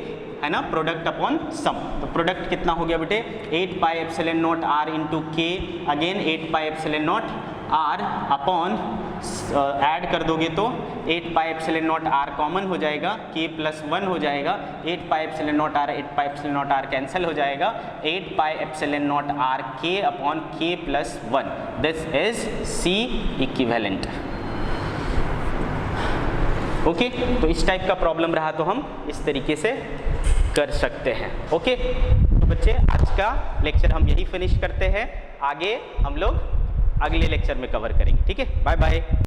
है ना, प्रोडक्ट अपॉन सम। तो प्रोडक्ट कितना हो गया बेटे 8 पाई epsilon not R into K, again 8 pi epsilon not R upon add कर दोगे तो 8 पाई एप्सिलॉन नॉट R कॉमन हो जाएगा, K प्लस 1 हो जाएगा। 8 पाई epsilon not R 8 pi epsilon not R cancel हो जाएगा। 8 पाई epsilon not R K upon K plus 1, this is C equivalent. Okay, तो इस टाइप का प्रॉब्लम रहा तो हम इस तरीके से कर सकते हैं। ओके, तो बच्चे आज का लेक्चर हम यही फिनिश करते हैं, आगे हम लोग अगले लेक्चर में कवर करेंगे। ठीक है, बाय बाय।